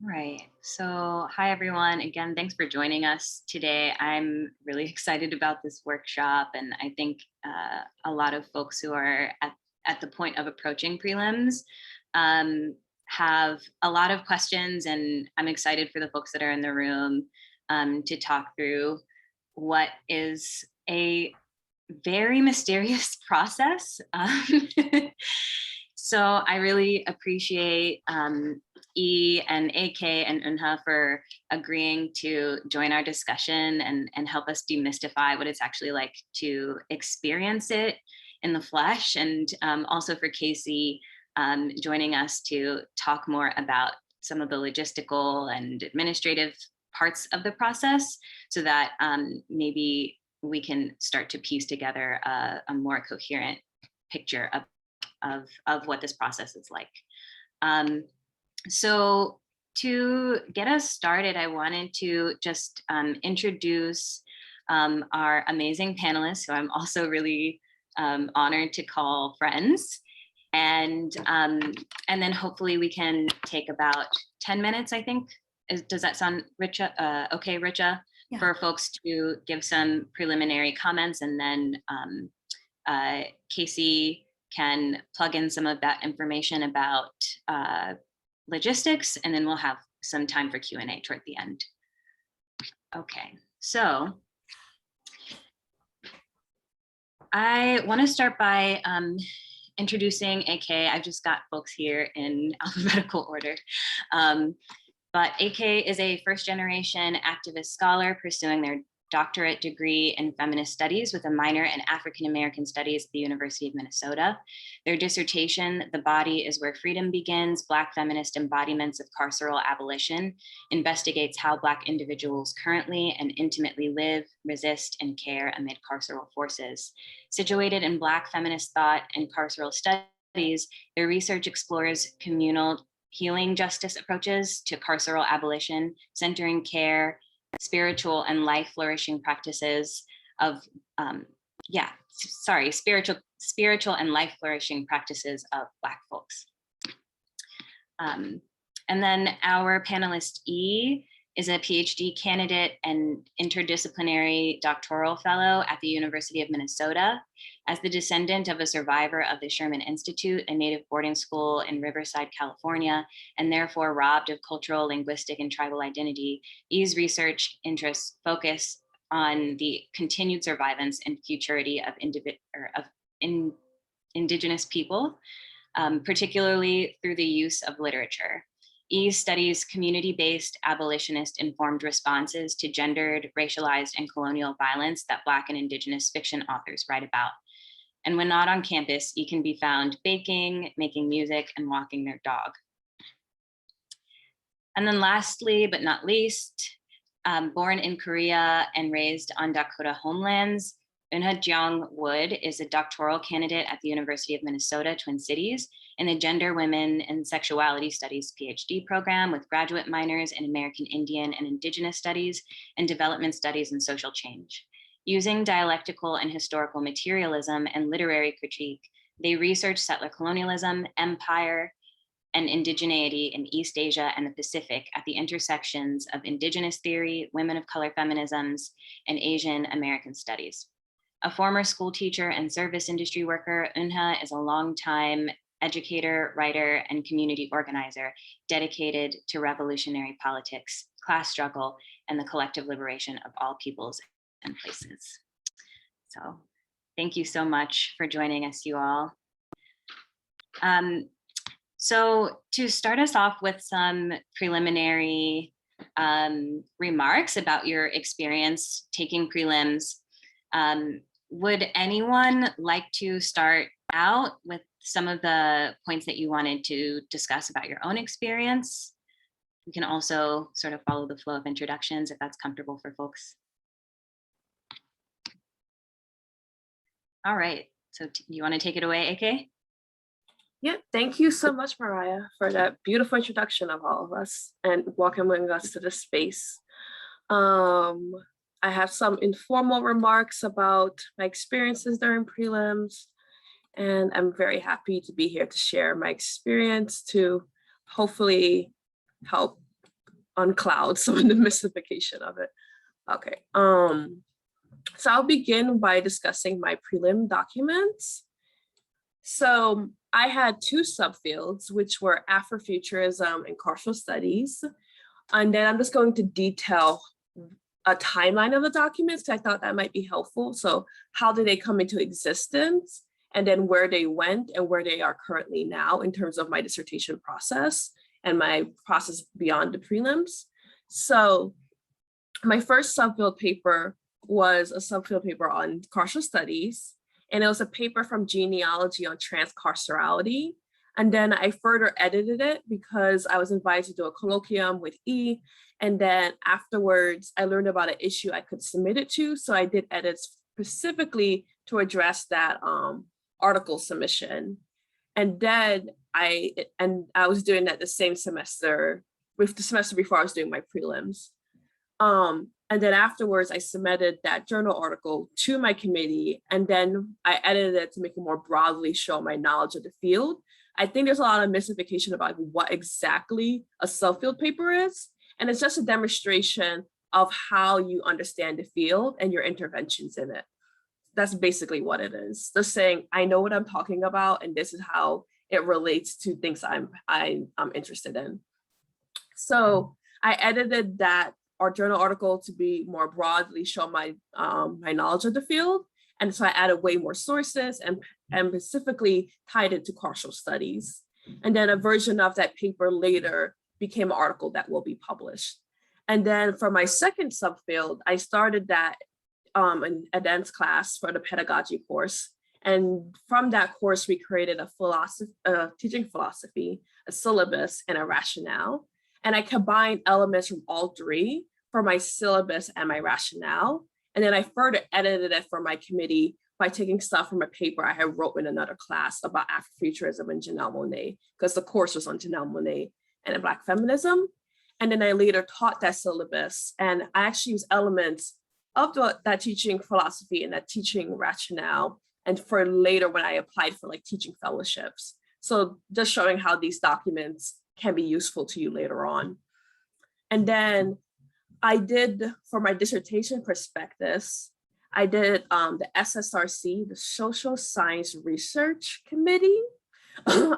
Right. So, hi everyone. Again, thanks for joining us today. I'm really excited about this workshop, and I think a lot of folks who are at the point of approaching prelims um, have a lot of questions, and I'm excited for the folks that are in the room to talk through what is a very mysterious process. So I really appreciate E and AK and Unha for agreeing to join our discussion and help us demystify what it's actually like to experience it in the flesh, and also for Casey joining us to talk more about some of the logistical and administrative parts of the process, so that maybe we can start to piece together a more coherent picture of what this process is like. So to get us started, I wanted to just introduce our amazing panelists, who I'm also really honored to call friends. And then hopefully we can take about 10 minutes, I think. Does that sound okay, Richa? Yeah. For folks to give some preliminary comments, and then Casey can plug in some of that information about logistics, and then we'll have some time for Q&A toward the end. Okay, so I want to start by introducing AK. I've just got folks here in alphabetical order. But AK is a first-generation activist scholar pursuing their doctorate degree in feminist studies with a minor in African American studies at the University of Minnesota. Their dissertation, "The Body is Where Freedom Begins: Black Feminist Embodiments of Carceral Abolition," investigates how Black individuals currently and intimately live, resist, and care amid carceral forces. Situated in Black feminist thought and carceral studies, their research explores communal healing justice approaches to carceral abolition, centering care, spiritual and life flourishing practices of spiritual and life flourishing practices of Black folks. And then our panelist E is a PhD candidate and interdisciplinary doctoral fellow at the University of Minnesota. As the descendant of a survivor of the Sherman Institute, a native boarding school in Riverside, California, and therefore robbed of cultural, linguistic, and tribal identity, E's research interests focus on the continued survivance and futurity of Indigenous people, particularly through the use of literature. E studies community-based, abolitionist-informed responses to gendered, racialized, and colonial violence that Black and Indigenous fiction authors write about. And when not on campus, E can be found baking, making music, and walking their dog. And then lastly, but not least, born in Korea and raised on Dakota homelands, Unha Jeong Wood is a doctoral candidate at the University of Minnesota, Twin Cities, in the Gender, Women, and Sexuality Studies PhD program with graduate minors in American Indian and Indigenous Studies and Development Studies and Social Change. Using dialectical and historical materialism and literary critique, they research settler colonialism, empire, and indigeneity in East Asia and the Pacific at the intersections of Indigenous theory, women of color feminisms, and Asian American studies. A former school teacher and service industry worker, Unha is a longtime educator, writer, and community organizer dedicated to revolutionary politics, class struggle, and the collective liberation of all peoples and places. So thank you so much for joining us, you all. So to start us off with some preliminary remarks about your experience taking prelims, would anyone like to start out with some of the points that you wanted to discuss about your own experience? We can also sort of follow the flow of introductions if that's comfortable for folks. All right, so you want to take it away, AK? Yeah, thank you so much, Mariah, for that beautiful introduction of all of us and welcoming us to this space. I have some informal remarks about my experiences during prelims, and I'm very happy to be here to share my experience to hopefully help uncloud some of the mystification of it. Okay, so I'll begin by discussing my prelim documents. So I had two subfields, which were Afrofuturism and Carceral Studies. And then I'm just going to detail a timeline of the documents, because I thought that might be helpful. So how did they come into existence? And then where they went and where they are currently now in terms of my dissertation process and my process beyond the prelims. So my first subfield paper was a subfield paper on carceral studies, and it was a paper from genealogy on transcarcerality. And then I further edited it because I was invited to do a colloquium with E. And then afterwards, I learned about an issue I could submit it to. So I did edits specifically to address that article submission. And then I was doing that the same semester, with the semester before I was doing my prelims. And then afterwards, I submitted that journal article to my committee, and then I edited it to make it more broadly show my knowledge of the field. I think there's a lot of mystification about what exactly a subfield paper is. And it's just a demonstration of how you understand the field and your interventions in it. That's basically what it is. Just saying, I know what I'm talking about, and this is how it relates to things I'm interested in. So I edited that our journal article to be more broadly show my my knowledge of the field. And so I added way more sources and specifically tied it to carceral studies. And then a version of that paper later became an article that will be published. And then for my second subfield, I started that in a dance class for the pedagogy course. And from that course, we created a teaching philosophy, a syllabus, and a rationale. And I combined elements from all three for my syllabus and my rationale. And then I further edited it for my committee by taking stuff from a paper I had wrote in another class about Afrofuturism and Janelle Monáe, because the course was on Janelle Monáe and Black feminism. And then I later taught that syllabus, and I actually used elements of that teaching philosophy and that teaching rationale, and for later when I applied for like teaching fellowships. So just showing how these documents can be useful to you later on. And then I did, for my dissertation prospectus, I did the SSRC, the Social Science Research Committee.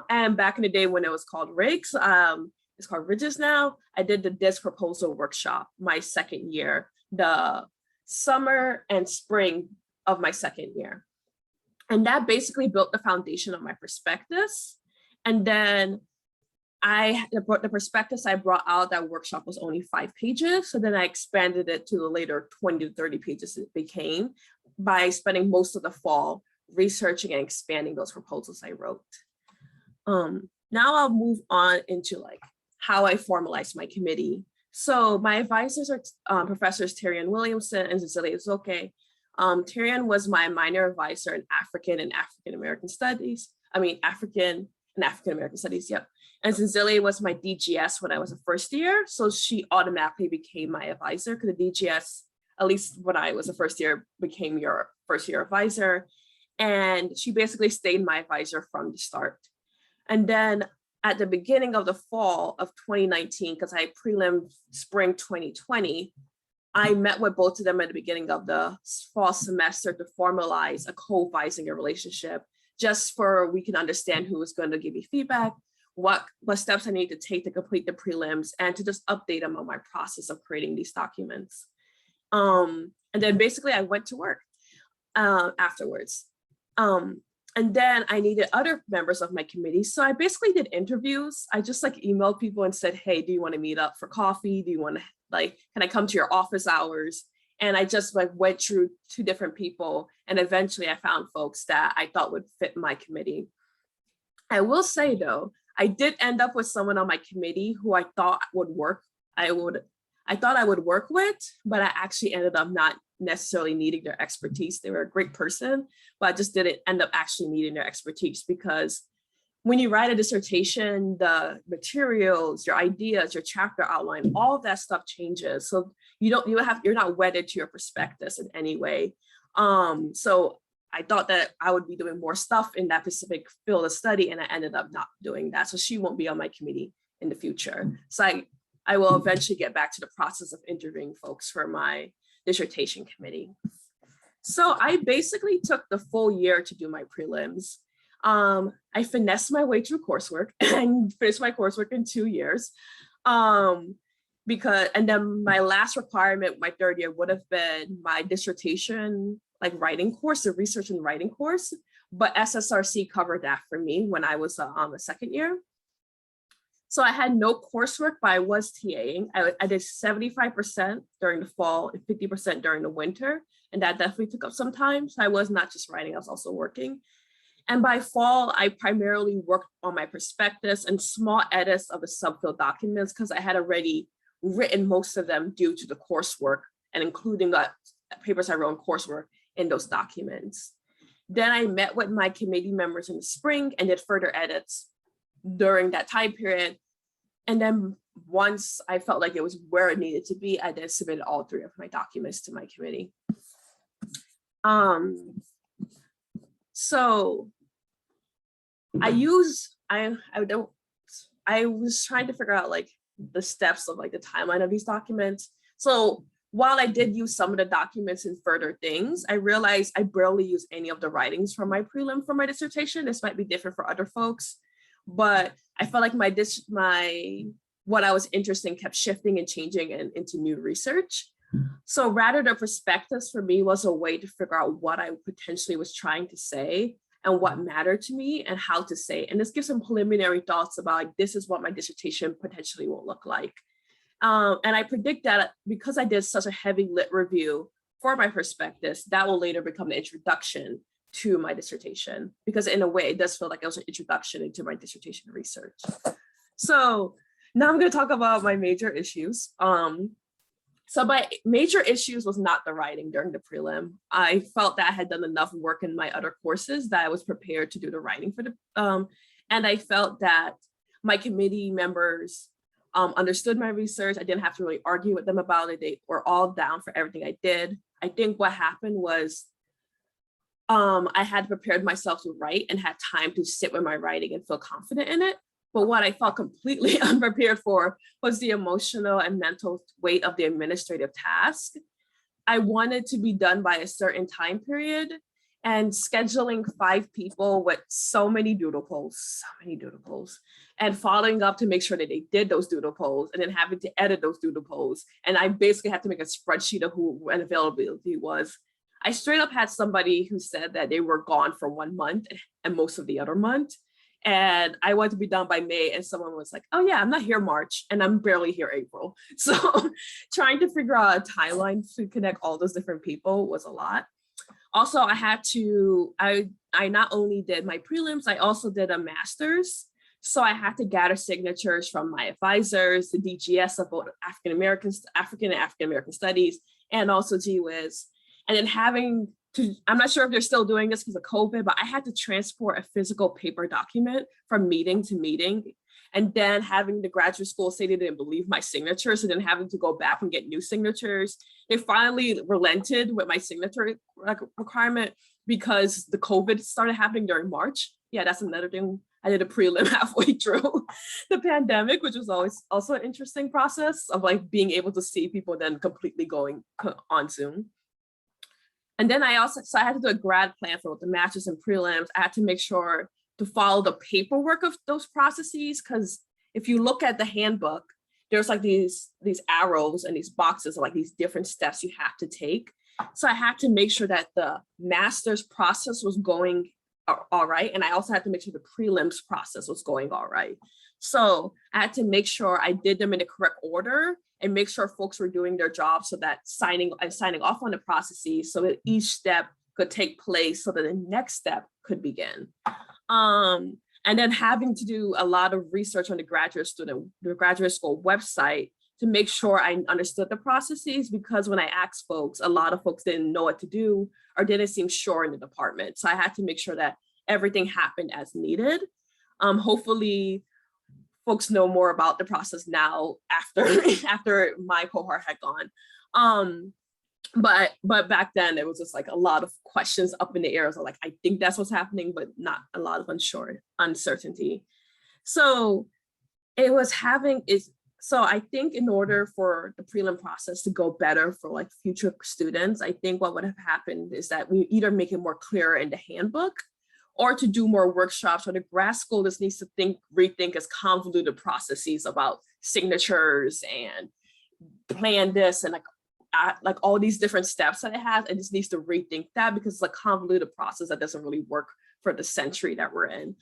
And back in the day when it was called RIGS, it's called RIGS now, I did the DISC proposal workshop my second year, the summer and spring of my second year. And that basically built the foundation of my prospectus. And then the prospectus I brought out, that workshop was only 5 pages. So then I expanded it to the later 20 to 30 pages it became by spending most of the fall researching and expanding those proposals I wrote. Now I'll move on into like how I formalized my committee. So my advisors are Professors Terrian Williamson and Cecilia Zoke. Terrian was my minor advisor in African and African-American studies. African and African-American studies, yep. And Cecilia was my DGS when I was a first year. So she automatically became my advisor, because the DGS, at least when I was a first year, became your first year advisor. And she basically stayed my advisor from the start. And then at the beginning of the fall of 2019, because I prelim spring 2020, I met with both of them at the beginning of the fall semester to formalize a co-advising relationship, just for we can understand who is going to give me feedback, what steps I need to take to complete the prelims, and to just update them on my process of creating these documents. And then basically I went to work afterwards. And then I needed other members of my committee. So I basically did interviews. I just like emailed people and said, hey, do you want to meet up for coffee? Do you want to can I come to your office hours? And I just like went through 2 different people. And eventually I found folks that I thought would fit my committee. I will say though, I did end up with someone on my committee who I thought would work. I thought I would work with, but I actually ended up not necessarily needing their expertise. They were a great person, but I just didn't end up actually needing their expertise, because when you write a dissertation, the materials, your ideas, your chapter outline, all of that stuff changes. So you're not wedded to your prospectus in any way. So I thought that I would be doing more stuff in that specific field of study, and I ended up not doing that. So she won't be on my committee in the future. So I will eventually get back to the process of interviewing folks for my dissertation committee. So I basically took the full year to do my prelims. I finessed my way through coursework and finished my coursework in 2 years. And then my last requirement, my third year, would have been my dissertation, like writing course, the research and writing course, but SSRC covered that for me when I was a second year. So I had no coursework, but I was TAing. I did 75% during the fall and 50% during the winter. And that definitely took up some time. So I was not just writing, I was also working. And by fall, I primarily worked on my prospectus and small edits of the subfield documents because I had already written most of them due to the coursework and including the papers I wrote in coursework in those documents. Then I met with my committee members in the spring and did further edits during that time period. And then once I felt like it was where it needed to be, I then submitted all 3 of my documents to my committee. So I was trying to figure out like the steps of like the timeline of these documents. So while I did use some of the documents in further things, I realized I barely use any of the writings from my prelim for my dissertation. This might be different for other folks, but I felt like what I was interested in kept shifting and changing into new research. So rather the prospectus for me was a way to figure out what I potentially was trying to say and what mattered to me and how to say it. And this gives some preliminary thoughts about like, this is what my dissertation potentially will look like. And I predict that because I did such a heavy lit review for my prospectus, that will later become the introduction to my dissertation, because in a way it does feel like it was an introduction into my dissertation research. So now I'm going to talk about my major issues. So my major issues was not the writing during the prelim. I felt that I had done enough work in my other courses that I was prepared to do the writing for the, and I felt that my committee members understood my research. I didn't have to really argue with them about it. They were all down for everything I did. I think what happened was I had prepared myself to write and had time to sit with my writing and feel confident in it. But what I felt completely unprepared for was the emotional and mental weight of the administrative task. I wanted to be done by a certain time period, and scheduling 5 people with so many doodle polls, and following up to make sure that they did those doodle polls, and then having to edit those doodle polls. And I basically had to make a spreadsheet of who and availability was. I straight up had somebody who said that they were gone for 1 month and most of the other month. And I wanted to be done by May, and someone was like, oh yeah, I'm not here March and I'm barely here April. So trying to figure out a timeline to connect all those different people was a lot. Also, I had to, I not only did my prelims, I also did a master's. So I had to gather signatures from my advisors, the DGS of both African and African American studies, and also GWSS. And then having to, I'm not sure if they're still doing this because of COVID, but I had to transport a physical paper document from meeting to meeting. And then having the graduate school say they didn't believe my signatures, and then having to go back and get new signatures. They finally relented with my signature requirement because the COVID started happening during March. Yeah, that's another thing. I did a prelim halfway through the pandemic, which was always also an interesting process of like being able to see people then completely going on Zoom. And then I had to do a grad plan for the masters and prelims. I had to make sure to follow the paperwork of those processes, because if you look at the handbook, there's like these arrows and these boxes of like these different steps you have to take. So I had to make sure that the master's process was going all right. And I also had to make sure the prelims process was going all right. So I had to make sure I did them in the correct order and make sure folks were doing their job, so that signing off on the processes, so that each step could take place so that the next step could begin. And then having to do a lot of research on the graduate school website to make sure I understood the processes, because when I asked folks, a lot of folks didn't know what to do or didn't seem sure in the department. So I had to make sure that everything happened as needed. Hopefully, folks know more about the process now after my cohort had gone. But back then it was just like a lot of questions up in the air. So like, I think that's what's happening, but not a lot of uncertainty. So it was So I think in order for the prelim process to go better for like future students, I think what would have happened is that we either make it more clear in the handbook or to do more workshops, or the grad school just needs to rethink its convoluted processes about signatures and plan this and like all these different steps that it has. It just needs to rethink that because it's a convoluted process that doesn't really work for the century that we're in.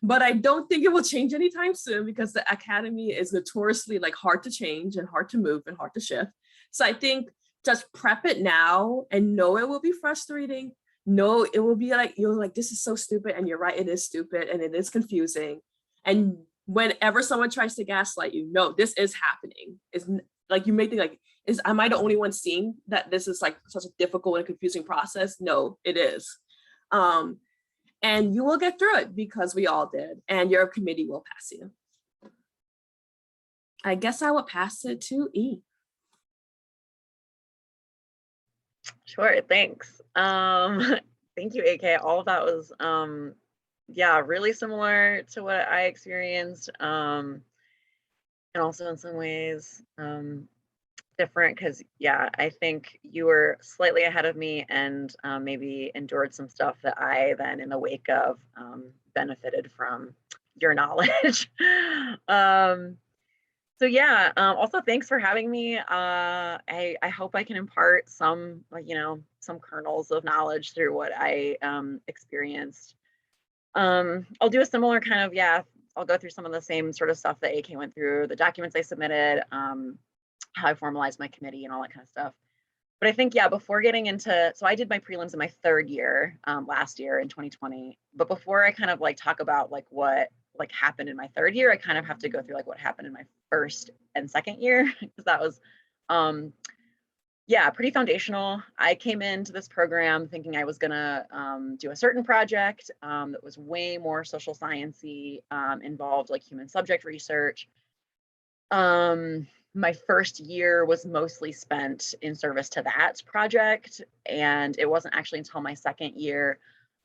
But I don't think it will change anytime soon because the academy is notoriously like hard to change and hard to move and hard to shift. So I think just prep it now and know it will be frustrating. No, it will be like, you're like, this is so stupid. And you're right, it is stupid and it is confusing. And whenever someone tries to gaslight you, no, this is happening. It's like, you may think like, am I the only one seeing that this is like such a difficult and confusing process? No, it is. And you will get through it because we all did, and your committee will pass you. I guess I will pass it to E. Sure, thanks. Thank you, AK. All of that was, yeah, really similar to what I experienced, and also in some ways different because, yeah, I think you were slightly ahead of me and maybe endured some stuff that I then, in the wake of, benefited from your knowledge. So yeah, also thanks for having me. I hope I can impart some, some kernels of knowledge through what I experienced. I'll do a similar kind of, yeah, I'll go through some of the same sort of stuff that AK went through, the documents I submitted, how I formalized my committee and all that kind of stuff. But I think, yeah, before getting into, so I did my prelims in my third year, last year in 2020. But before I kind of like talk about like what like happened in my third year, I kind of have to go through like what happened in my first and second year, because that was, yeah, pretty foundational. I came into this program thinking I was gonna do a certain project that was way more social science-y, involved like human subject research. My first year was mostly spent in service to that project. And it wasn't actually until my second year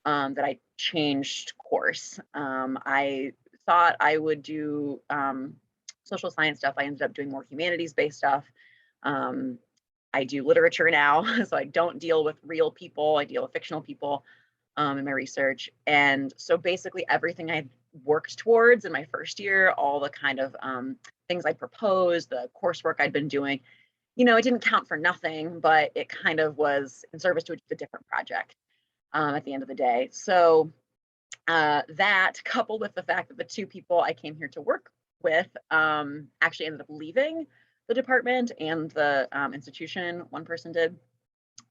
that I changed course. I thought I would do social science stuff. I ended up doing more humanities-based stuff. I do literature now, so I don't deal with real people. I deal with fictional people in my research. And so basically everything I worked towards in my first year, all the kind of things I proposed, the coursework I'd been doing, it didn't count for nothing, but it kind of was in service to a different project at the end of the day. So that, coupled with the fact that the two people I came here to work with actually ended up leaving the department and the institution, one person did.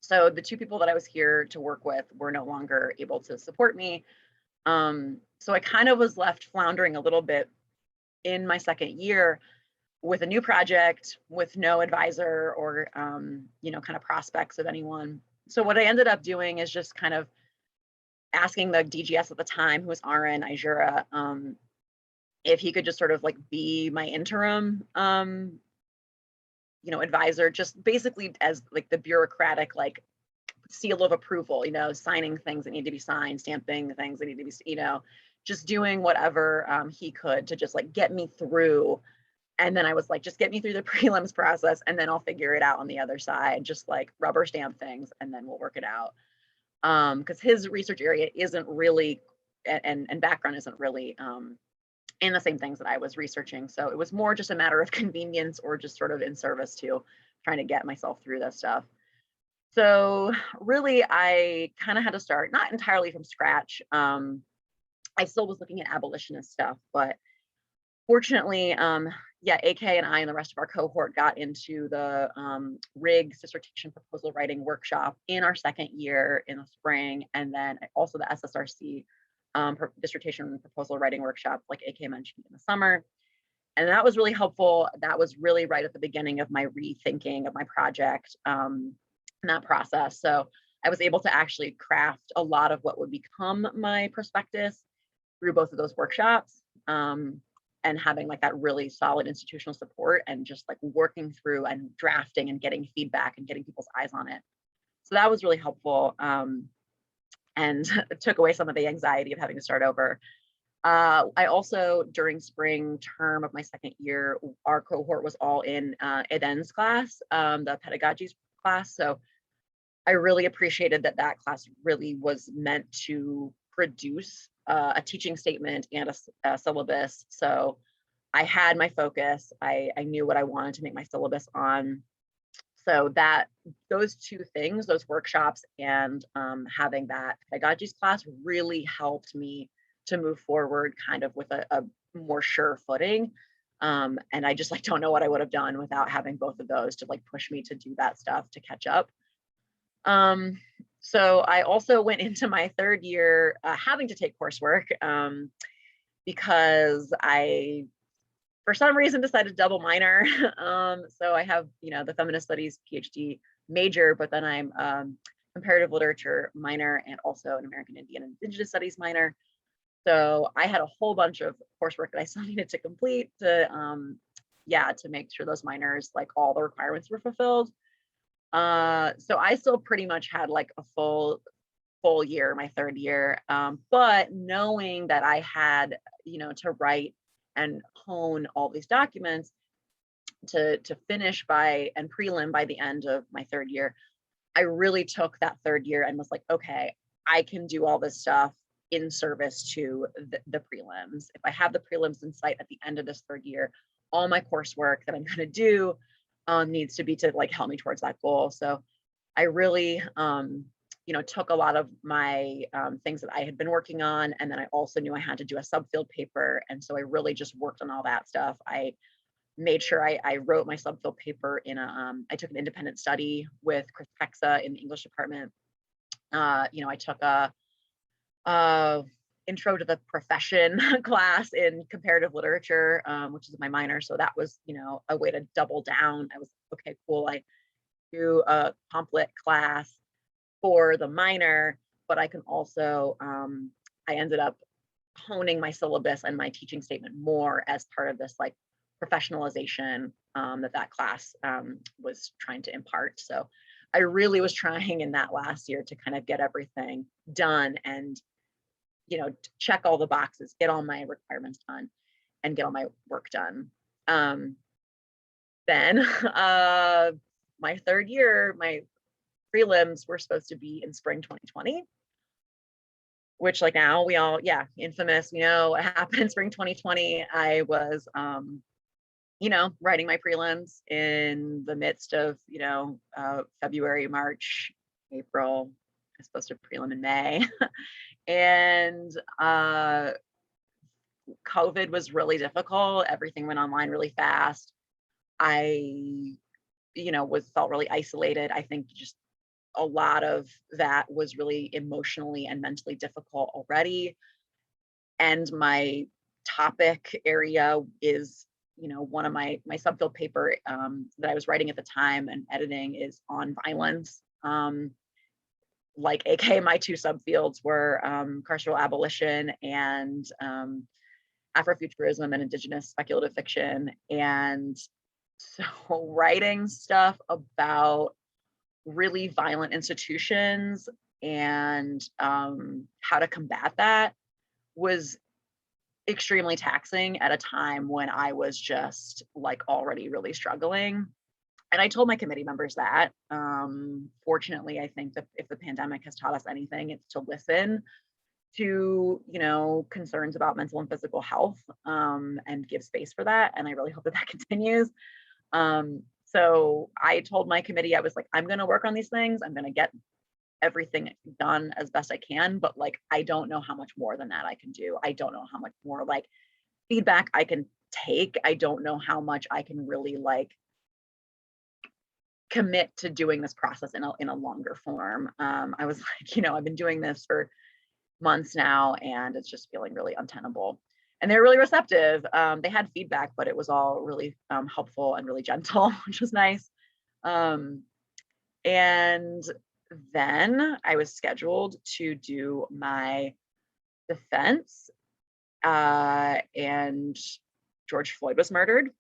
So the two people that I was here to work with were no longer able to support me. So I kind of was left floundering a little bit in my second year with a new project, with no advisor or, kind of prospects of anyone. So what I ended up doing is just kind of asking the DGS at the time, who was RN Ijura, if he could just sort of like be my interim, advisor, just basically as like the bureaucratic, like seal of approval, signing things that need to be signed, stamping the things that need to be, just doing whatever he could to just like get me through. And then I was like, just get me through the prelims process and then I'll figure it out on the other side, just like rubber stamp things and then we'll work it out. Because his research area isn't really, and background isn't really in the same things that I was researching. So it was more just a matter of convenience or just sort of in service to trying to get myself through this stuff. So really, I kind of had to start, not entirely from scratch. I still was looking at abolitionist stuff, but fortunately, yeah, AK and I and the rest of our cohort got into the RIGS dissertation proposal writing workshop in our second year in the spring, and then also the SSRC dissertation proposal writing workshop, like AK mentioned, in the summer. And that was really helpful. That was really right at the beginning of my rethinking of my project in that process. So I was able to actually craft a lot of what would become my prospectus through both of those workshops, and having like that really solid institutional support and just like working through and drafting and getting feedback and getting people's eyes on it. So that was really helpful, and it took away some of the anxiety of having to start over. I also, during spring term of my second year, our cohort was all in Eden's class, the pedagogy class. So I really appreciated that that class really was meant to produce a teaching statement and a syllabus. So I had my focus. I knew what I wanted to make my syllabus on. So that those two things, those workshops and having that pedagogies class really helped me to move forward kind of with a more sure footing. And I just like don't know what I would have done without having both of those to like push me to do that stuff to catch up. So I also went into my third year having to take coursework because I, for some reason, decided to double minor. So I have, you know, the feminist studies PhD major, but then I'm comparative literature minor and also an American Indian and Indigenous studies minor. So I had a whole bunch of coursework that I still needed to complete to, yeah, to make sure those minors, like all the requirements were fulfilled. So I still pretty much had like a full year, my third year. But knowing that I had, you know, to write and hone all these documents to finish by and prelim by the end of my third year, I really took that third year and was like, okay, I can do all this stuff in service to the prelims. If I have the prelims in sight at the end of this third year, all my coursework that I'm going to do needs to be to like help me towards that goal. So I really, you know, took a lot of my things that I had been working on, and then I also knew I had to do a subfield paper, and so I really just worked on all that stuff. I made sure I wrote my subfield paper in a, I took an independent study with Chris Pexa in the English department. You know, I took a intro to the profession class in comparative literature, which is my minor. So that was, you know, a way to double down. I was, okay, cool. I do a pamphlet class for the minor, but I can also, I ended up honing my syllabus and my teaching statement more as part of this like professionalization that class was trying to impart. So I really was trying in that last year to kind of get everything done and, you know, check all the boxes, get all my requirements done and get all my work done. Then my third year, my prelims were supposed to be in spring 2020, which like now we all, yeah, infamous, you know, what happened in spring 2020. I was, you know, writing my prelims in the midst of, you know, February, March, April. I was supposed to prelim in May. And COVID was really difficult. Everything went online really fast. I, you know, felt really isolated. I think just a lot of that was really emotionally and mentally difficult already. And my topic area is, you know, one of my subfield paper that I was writing at the time and editing is on violence. Like AK, my two subfields were carceral abolition and Afrofuturism and Indigenous speculative fiction. And so writing stuff about really violent institutions and how to combat that was extremely taxing at a time when I was just like already really struggling. And I told my committee members that. Fortunately, I think that if the pandemic has taught us anything, it's to listen to, you know, concerns about mental and physical health and give space for that. And I really hope that that continues. So I told my committee, I was like, I'm going to work on these things. I'm going to get everything done as best I can, but like, I don't know how much more than that I can do. I don't know how much more like feedback I can take. I don't know how much I can really like commit to doing this process in a longer form. I was like, you know, I've been doing this for months now and it's just feeling really untenable. And they're really receptive. They had feedback, but it was all really helpful and really gentle, which was nice. And then I was scheduled to do my defense and George Floyd was murdered.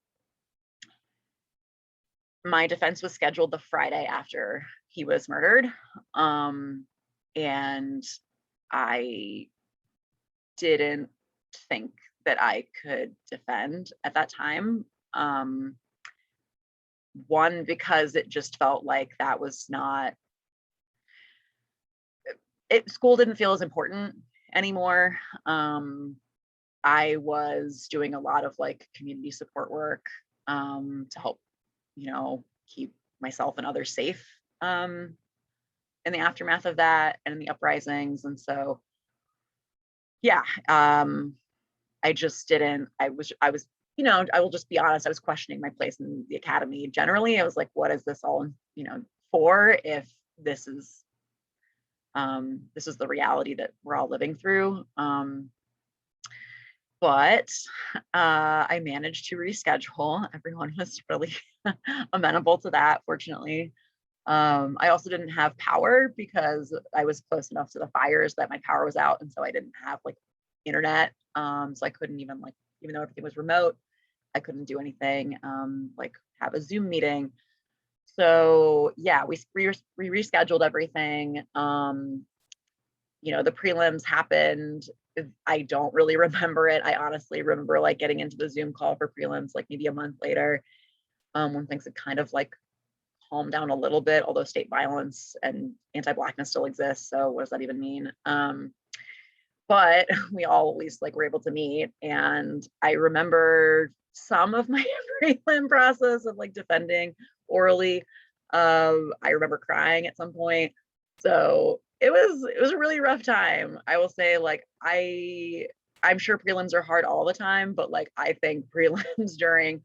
My defense was scheduled the Friday after he was murdered. And I didn't think that I could defend at that time. One, because it just felt like that was not, school didn't feel as important anymore. I was doing a lot of like community support work to help, keep myself and others safe in the aftermath of that and in the uprisings. And so, yeah, I just didn't, I was, I will just be honest, I was questioning my place in the academy generally. I was like, what is this all, for, if this is the reality that we're all living through. But I managed to reschedule. Everyone was really amenable to that, fortunately. I also didn't have power because I was close enough to the fires that my power was out. And so I didn't have like internet. So I couldn't even even though everything was remote, I couldn't do anything, like have a Zoom meeting. So yeah, we rescheduled everything. The prelims happened. I don't really remember it. I honestly remember like getting into the Zoom call for prelims like maybe a month later, when things had kind of like calmed down a little bit, although state violence and anti-Blackness still exists. So what does that even mean? But we all at least like were able to meet. And I remember some of my prelim process of like defending orally. I remember crying at some point. So it was a really rough time. I will say, like, I'm sure prelims are hard all the time, but like I think prelims during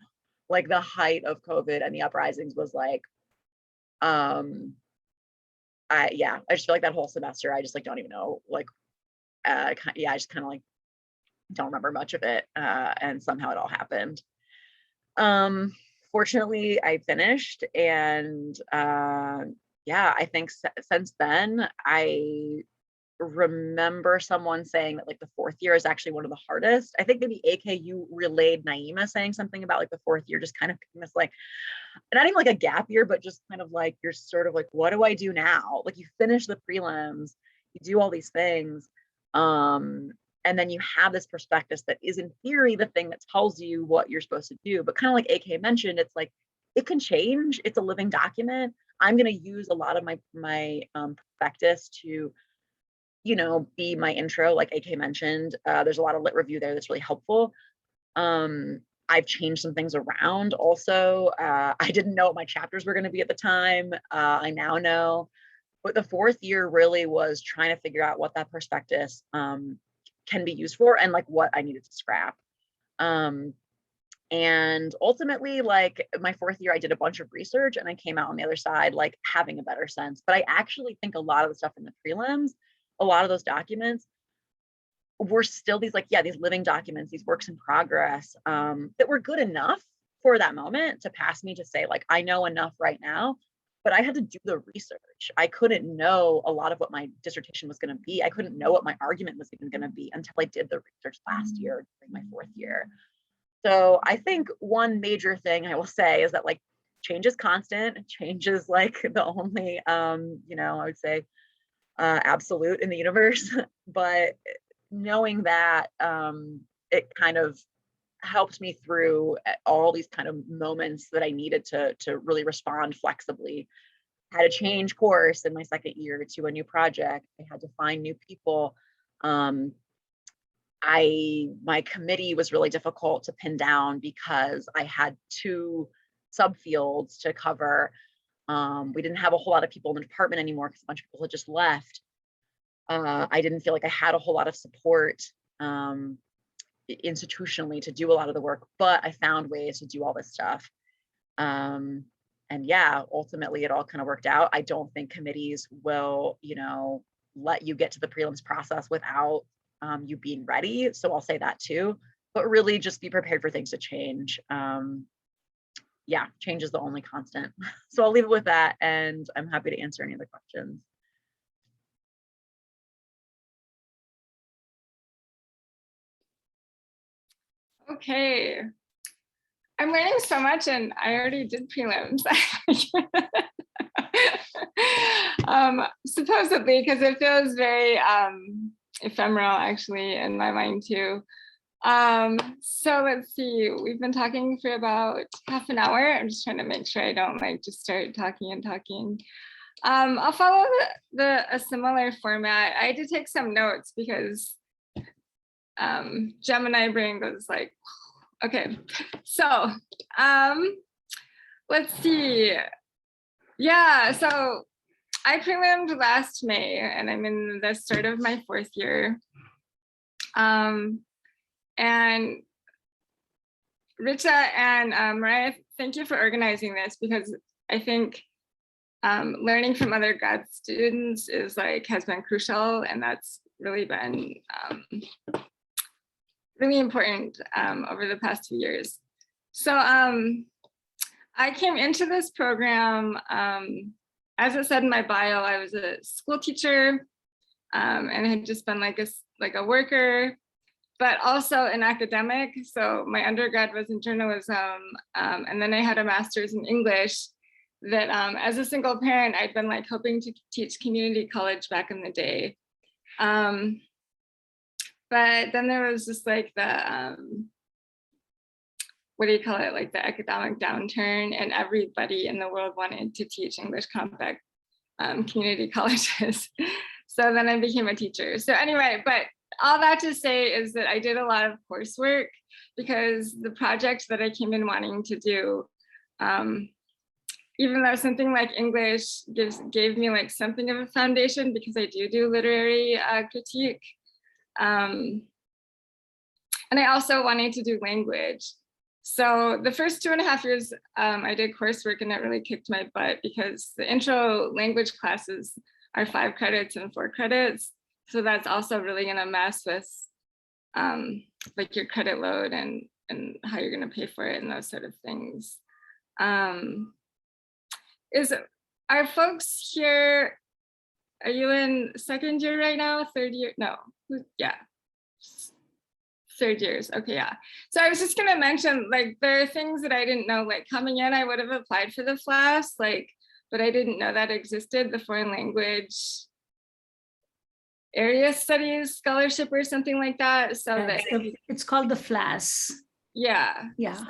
like the height of COVID and the uprisings was like, I just feel like that whole semester, I just like don't even know, like, I just kind of like don't remember much of it, and somehow it all happened. Fortunately, I finished, and I think since then, I remember someone saying that like the fourth year is actually one of the hardest. I think maybe AKU relayed Naima saying something about like the fourth year just kind of being this like, not even like a gap year, but just kind of like, you're sort of like, what do I do now? Like you finish the prelims, you do all these things. And then you have this prospectus that is in theory the thing that tells you what you're supposed to do. But kind of like AK mentioned, it's like, it can change. It's a living document. I'm going to use a lot of my prospectus to, be my intro, like AK mentioned. There's a lot of lit review there that's really helpful. I've changed some things around also. I didn't know what my chapters were going to be at the time. I now know. But the fourth year really was trying to figure out what that prospectus can be used for and like what I needed to scrap. And ultimately, like my fourth year, I did a bunch of research and I came out on the other side, like having a better sense. But I actually think a lot of the stuff in the prelims, a lot of those documents were still these like, these living documents, these works in progress, that were good enough for that moment to pass me to say, like, I know enough right now, but I had to do the research. I couldn't know a lot of what my dissertation was going to be. I couldn't know what my argument was even going to be until I did the research last year during my fourth year. So I think one major thing I will say is that like change is constant. Change is like the only, I would say, absolute in the universe. But knowing that, it kind of helped me through all these kind of moments that I needed to really respond flexibly. I had to change course in my second year to a new project. I had to find new people. My committee was really difficult to pin down because I had 2 subfields to cover. We didn't have a whole lot of people in the department anymore because a bunch of people had just left. I didn't feel like I had a whole lot of support institutionally to do a lot of the work, but I found ways to do all this stuff. And ultimately it all kind of worked out. I don't think committees will, let you get to the prelims process without you being ready. So I'll say that too, but really just be prepared for things to change. Change is the only constant. So I'll leave it with that, and I'm happy to answer any other questions. Okay. I'm learning so much, and I already did prelims. Supposedly, because it feels very ephemeral actually in my mind too. So let's see, we've been talking for about half an hour. I'm just trying to make sure I don't like just start talking and talking. I'll follow a similar format. I did take some notes because Gemini brain goes like, okay. So let's see. Yeah, so I prelimed last May and I'm in the start of my 4th year. And Richa and Mariah, thank you for organizing this, because I think learning from other grad students is has been crucial, and that's really been really important over the past 2 years. So I came into this program, as it said in my bio, I was a school teacher and I had just been like a worker, but also an academic. So my undergrad was in journalism, and then I had a master's in English that as a single parent, I'd been hoping to teach community college back in the day. But then there was just the, what do you call it? The economic downturn, and everybody in the world wanted to teach English compact community colleges. So then I became a teacher. So anyway, but all that to say is that I did a lot of coursework, because the project that I came in wanting to do, even though something like English gave me something of a foundation, because I do literary critique. And I also wanted to do language. So the first 2.5 years, I did coursework, and it really kicked my butt, because the intro language classes are 5 credits and 4 credits. So that's also really gonna mess with your credit load and how you're gonna pay for it and those sort of things. Are folks here, are you in 2nd year right now, 3rd year? No, yeah. 3rd years, okay, yeah. So I was just gonna mention, there are things that I didn't know, coming in, I would have applied for the FLAS, but I didn't know that existed, the foreign language area studies scholarship or something like that. So it's called the FLAS. Yeah. Yeah.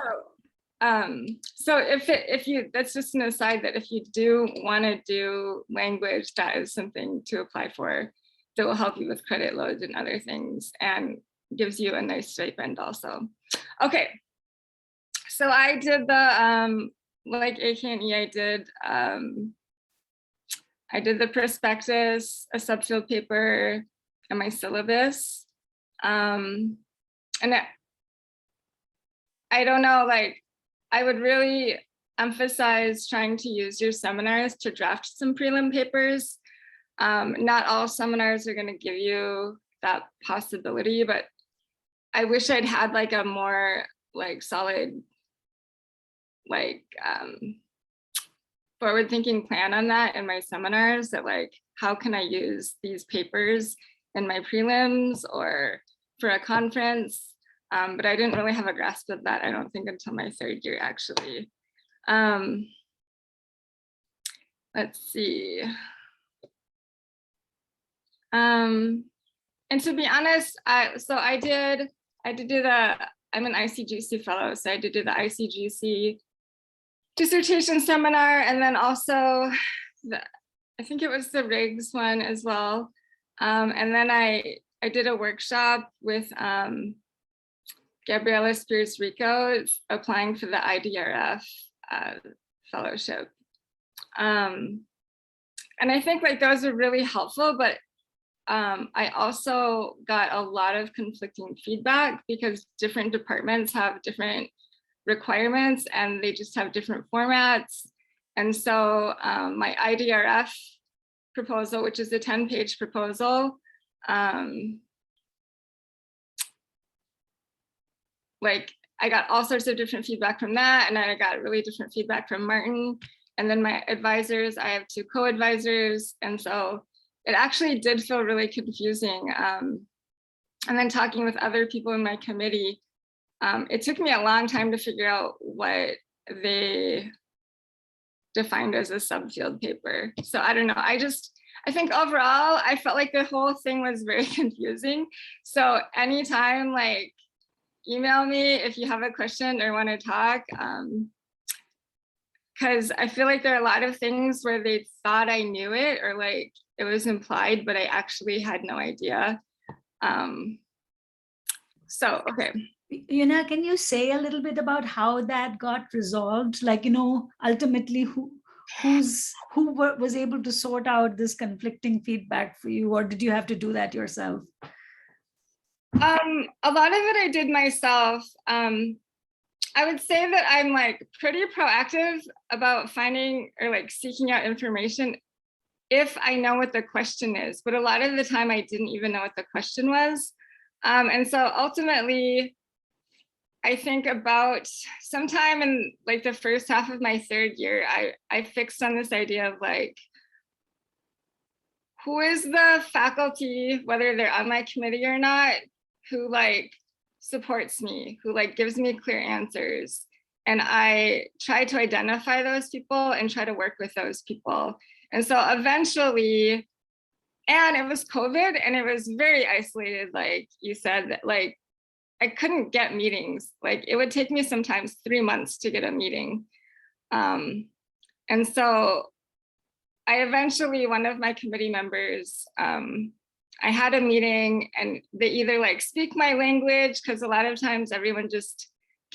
So if you, that's just an aside, that if you do want to do language, that is something to apply for, that will help you with credit loads and other things, and gives you a nice stipend also. Okay. So I did the like AK and E, I did the prospectus, a subfield paper, and my syllabus. And I don't know, I would really emphasize trying to use your seminars to draft some prelim papers. Not all seminars are going to give you that possibility, but I wish I'd had a more solid, forward-thinking plan on that in my seminars, that how can I use these papers in my prelims or for a conference, but I didn't really have a grasp of that, I don't think, until my 3rd year actually. Let's see. And to be honest, I'm an ICGC fellow, so I did do the ICGC dissertation seminar, and then also I think it was the Riggs one as well. And then I did a workshop with Gabriela Spears Rico applying for the IDRF fellowship. And I think those are really helpful, but I also got a lot of conflicting feedback, because different departments have different requirements and they just have different formats. And so my IDRF proposal, which is a 10-page proposal, I got all sorts of different feedback from that, and then I got really different feedback from Martin. And then my advisors, I have 2 co-advisors, and so it actually did feel really confusing. And then talking with other people in my committee, it took me a long time to figure out what they defined as a subfield paper. So I don't know, I think overall, I felt like the whole thing was very confusing. So anytime email me if you have a question or want to talk. Because I feel like there are a lot of things where they thought I knew it or like it was implied, but I actually had no idea. So, okay. Yuna, can you say a little bit about how that got resolved? Like, ultimately who was able to sort out this conflicting feedback for you, or did you have to do that yourself? A lot of it I did myself. I would say that I'm like pretty proactive about finding or like seeking out information if I know what the question is, but a lot of the time I didn't even know what the question was. And so ultimately, I think about sometime in like the first half of my third year, I fixed on this idea of like, who is the faculty, whether they're on my committee or not, who like supports me, who like gives me clear answers. And I try to identify those people and try to work with those people. And so eventually, and it was COVID and it was very isolated, like you said, that like I couldn't get meetings. Like it would take me sometimes 3 months to get a meeting. And so I eventually, one of my committee members, I had a meeting and they either like speak my language, because a lot of times everyone just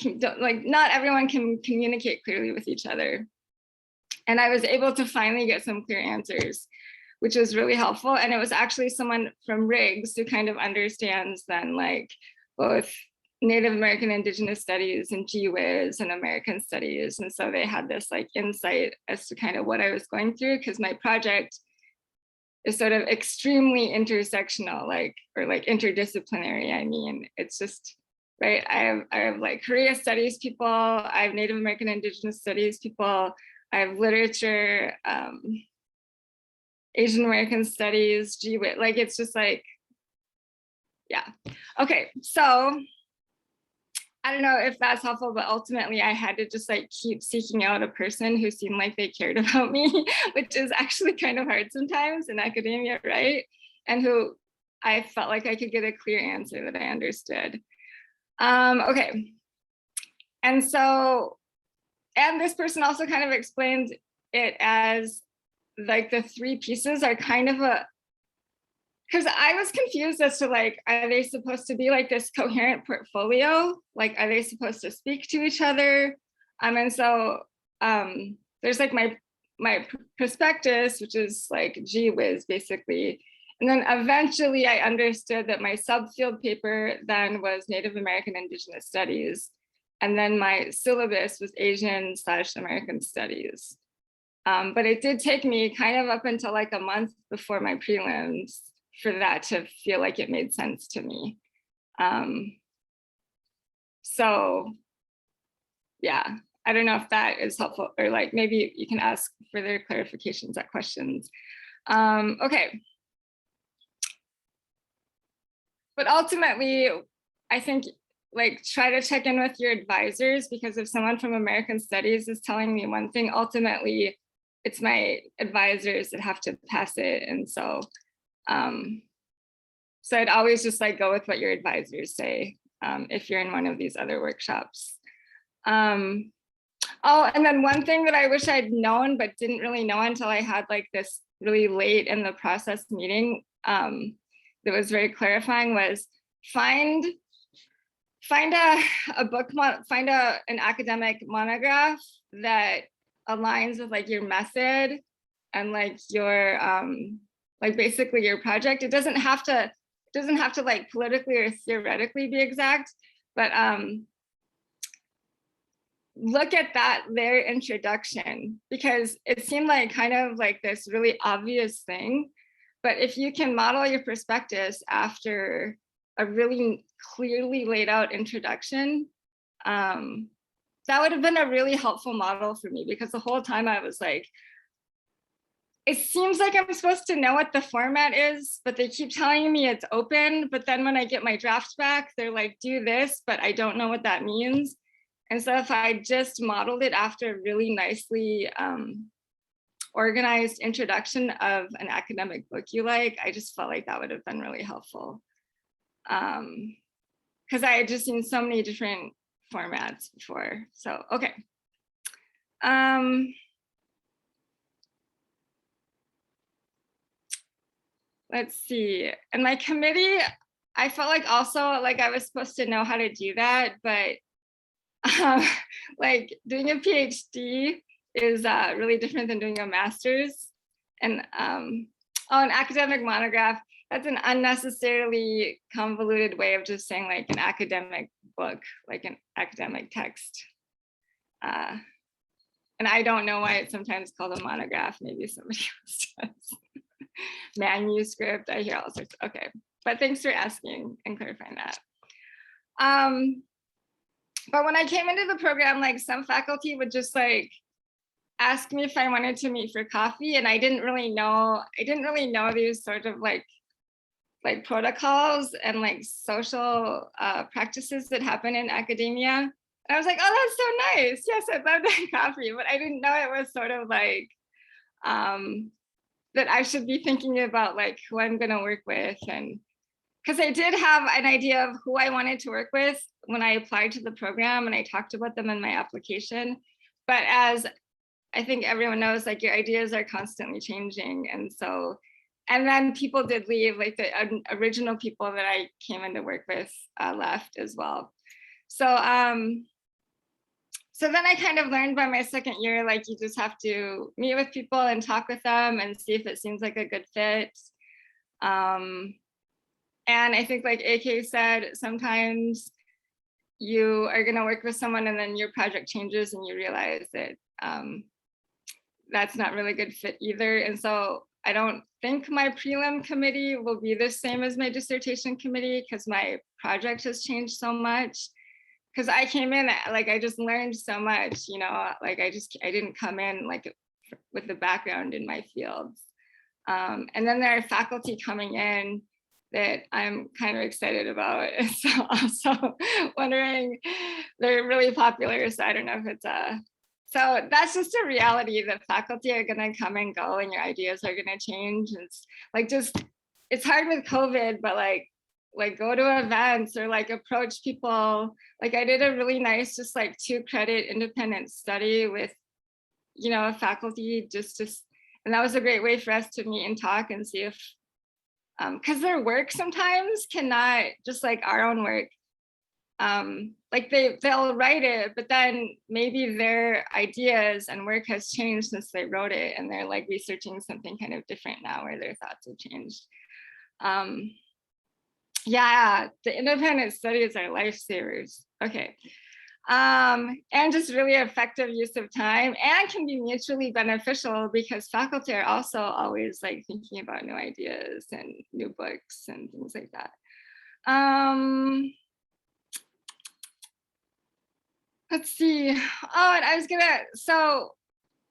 not everyone can communicate clearly with each other. And I was able to finally get some clear answers, which was really helpful. And it was actually someone from Riggs who kind of understands then like both Native American Indigenous Studies and GWSS and American Studies. And so they had this like insight as to kind of what I was going through, because my project is sort of extremely intersectional, like, or like interdisciplinary. I mean, it's just, right. I have like Korea studies people, I have Native American Indigenous Studies people, I have literature, Asian American Studies, GWSS, like, it's just like, yeah. Okay, so I don't know if that's helpful, but ultimately I had to just like keep seeking out a person who seemed like they cared about me, which is actually kind of hard sometimes in academia, right? And who I felt like I could get a clear answer that I understood. Okay. And so, and this person also kind of explained it as like the 3 pieces are kind of a, because I was confused as to like, are they supposed to be like this coherent portfolio? Like, are they supposed to speak to each other? And so there's like my prospectus, which is like GWSS basically. And then eventually I understood that my subfield paper then was Native American Indigenous Studies. And then my syllabus was Asian/American Studies. But it did take me kind of up until like a month before my prelims for that to feel like it made sense to me. So yeah, I don't know if that is helpful, or like maybe you can ask further clarifications at questions. Okay. But ultimately, I think like try to check in with your advisors, because if someone from American Studies is telling me one thing, ultimately it's my advisors that have to pass it. And so so I'd always just like go with what your advisors say if you're in one of these other workshops. Oh, and then one thing that I wish I'd known but didn't really know until I had like this really late in the process meeting that was very clarifying was find a book, find an academic monograph that aligns with like your method and like your like basically your project. It doesn't have to like politically or theoretically be exact, but look at their introduction, because it seemed like kind of like this really obvious thing. But if you can model your prospectus after a really clearly laid out introduction, that would have been a really helpful model for me, because the whole time I was like, it seems like I'm supposed to know what the format is, but they keep telling me it's open. But then when I get my drafts back, they're like, do this, but I don't know what that means. And so if I just modeled it after a really nicely organized introduction of an academic book you like, I just felt like that would have been really helpful. because I had just seen so many different formats before. So, okay. Let's see. And my committee, I felt like also like I was supposed to know how to do that, but like doing a PhD is really different than doing a master's. And an academic monograph, that's an unnecessarily convoluted way of just saying like an academic book, like an academic text. And I don't know why it's sometimes called a monograph. Maybe somebody else does. Manuscript, I hear all sorts. Okay, but thanks for asking and clarifying that. But when I came into the program, like some faculty would just like ask me if I wanted to meet for coffee, and I didn't really know these sort of like protocols and like social practices that happen in academia. And I was like, oh, that's so nice. Yes, I'd love to have coffee, but I didn't know it was sort of like that I should be thinking about like who I'm going to work with. And because I did have an idea of who I wanted to work with when I applied to the program, and I talked about them in my application. But as I think everyone knows, like your ideas are constantly changing. And so, and then people did leave, like the original people that I came in to work with left as well. So, so then I kind of learned by my second year, like you just have to meet with people and talk with them and see if it seems like a good fit. And I think like AK said, sometimes you are gonna work with someone and then your project changes and you realize that that's not really a good fit either. And so I don't think my prelim committee will be the same as my dissertation committee because my project has changed so much. Because I came in, like I just learned so much, you know, like I didn't come in like with the background in my fields. And then there are faculty coming in that I'm kind of excited about. So also wondering, they're really popular, so I don't know if it's so that's just a reality that faculty are gonna come and go and your ideas are gonna change. It's like it's hard with COVID, but like go to events or like approach people. Like I did a really nice, just like 2-credit independent study with, you know, a faculty and that was a great way for us to meet and talk and see if, because their work sometimes cannot, just like our own work, like they'll write it, but then maybe their ideas and work has changed since they wrote it, and they're like researching something kind of different now where their thoughts have changed. Yeah, the independent studies are lifesavers. Okay. And just really effective use of time, and can be mutually beneficial because faculty are also always like thinking about new ideas and new books and things like that. Let's see. Oh, and I was so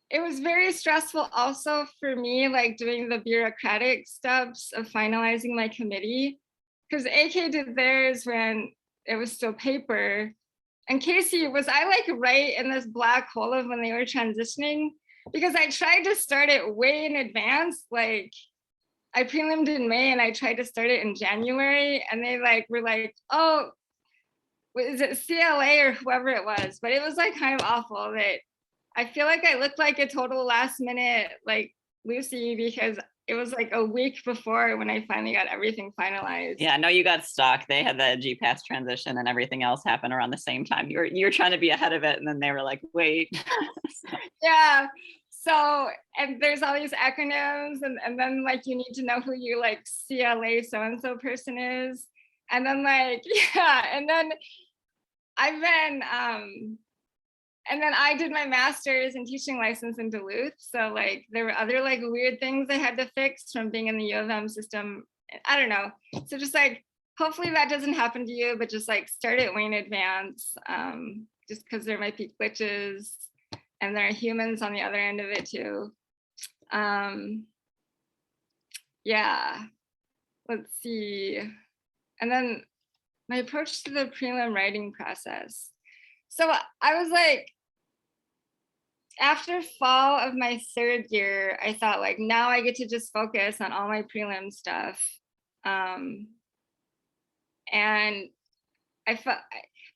it was very stressful also for me, like doing the bureaucratic steps of finalizing my committee, because AK did theirs when it was still paper. And Casey, was I like right in this black hole of when they were transitioning? Because I tried to start it way in advance. Like I prelimed in May and I tried to start it in January, and they like were like, oh, is it CLA or whoever it was? But it was like kind of awful that I feel like I looked like a total last minute like Lucy, because it was like a week before when I finally got everything finalized. Yeah, I know you got stuck. They had the GPass transition and everything else happen around the same time. You're trying to be ahead of it, and then they were like, wait. Yeah. So, and there's all these acronyms, and then like you need to know who your like CLA so-and-so person is. And then like, yeah, and then I've been, and then I did my master's in teaching license in Duluth. So like there were other like weird things I had to fix from being in the U of M system. I don't know. So just like, hopefully that doesn't happen to you, but just like start it way in advance, just because there might be glitches and there are humans on the other end of it too. Yeah, let's see. And then my approach to the prelim writing process. So I was like, after fall of my third year, I thought like, now I get to just focus on all my prelim stuff. And I felt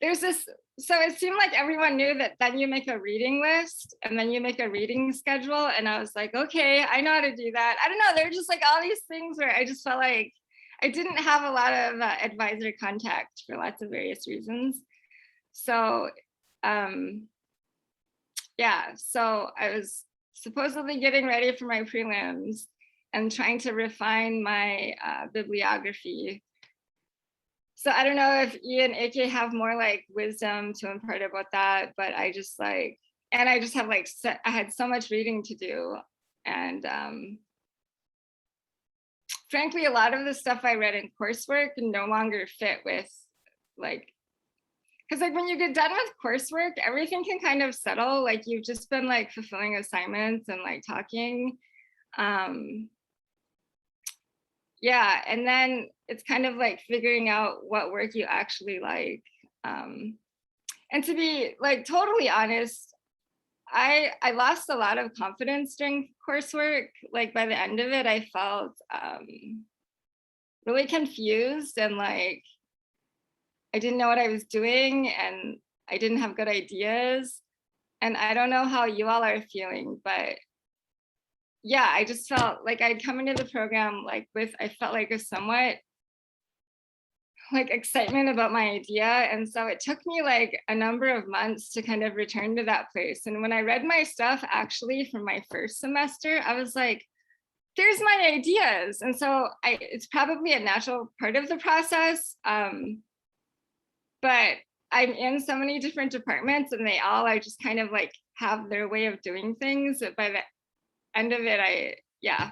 there's this, so it seemed like everyone knew that then you make a reading list and then you make a reading schedule. And I was like, okay, I know how to do that. I don't know. There were just like all these things where I just felt like I didn't have a lot of advisor contact for lots of various reasons. So yeah, so I was supposedly getting ready for my prelims and trying to refine my bibliography. So I don't know if Ian, AK have more like wisdom to impart about that, but I just like, and I just have like, I had so much reading to do. And frankly, a lot of the stuff I read in coursework no longer fit with like, because like when you get done with coursework, everything can kind of settle. Like you've just been like fulfilling assignments and like talking. Yeah, and then it's kind of like figuring out what work you actually like. And to be like totally honest, I lost a lot of confidence during coursework. Like by the end of it, I felt really confused and like I didn't know what I was doing and I didn't have good ideas. And I don't know how you all are feeling, but yeah, I just felt like I'd come into the program like with, I felt like a somewhat like excitement about my idea. And so it took me like a number of months to kind of return to that place. And when I read my stuff actually from my first semester, I was like, there's my ideas. And so it's probably a natural part of the process. But I'm in so many different departments and they all are just kind of like have their way of doing things. But by the end of it, yeah.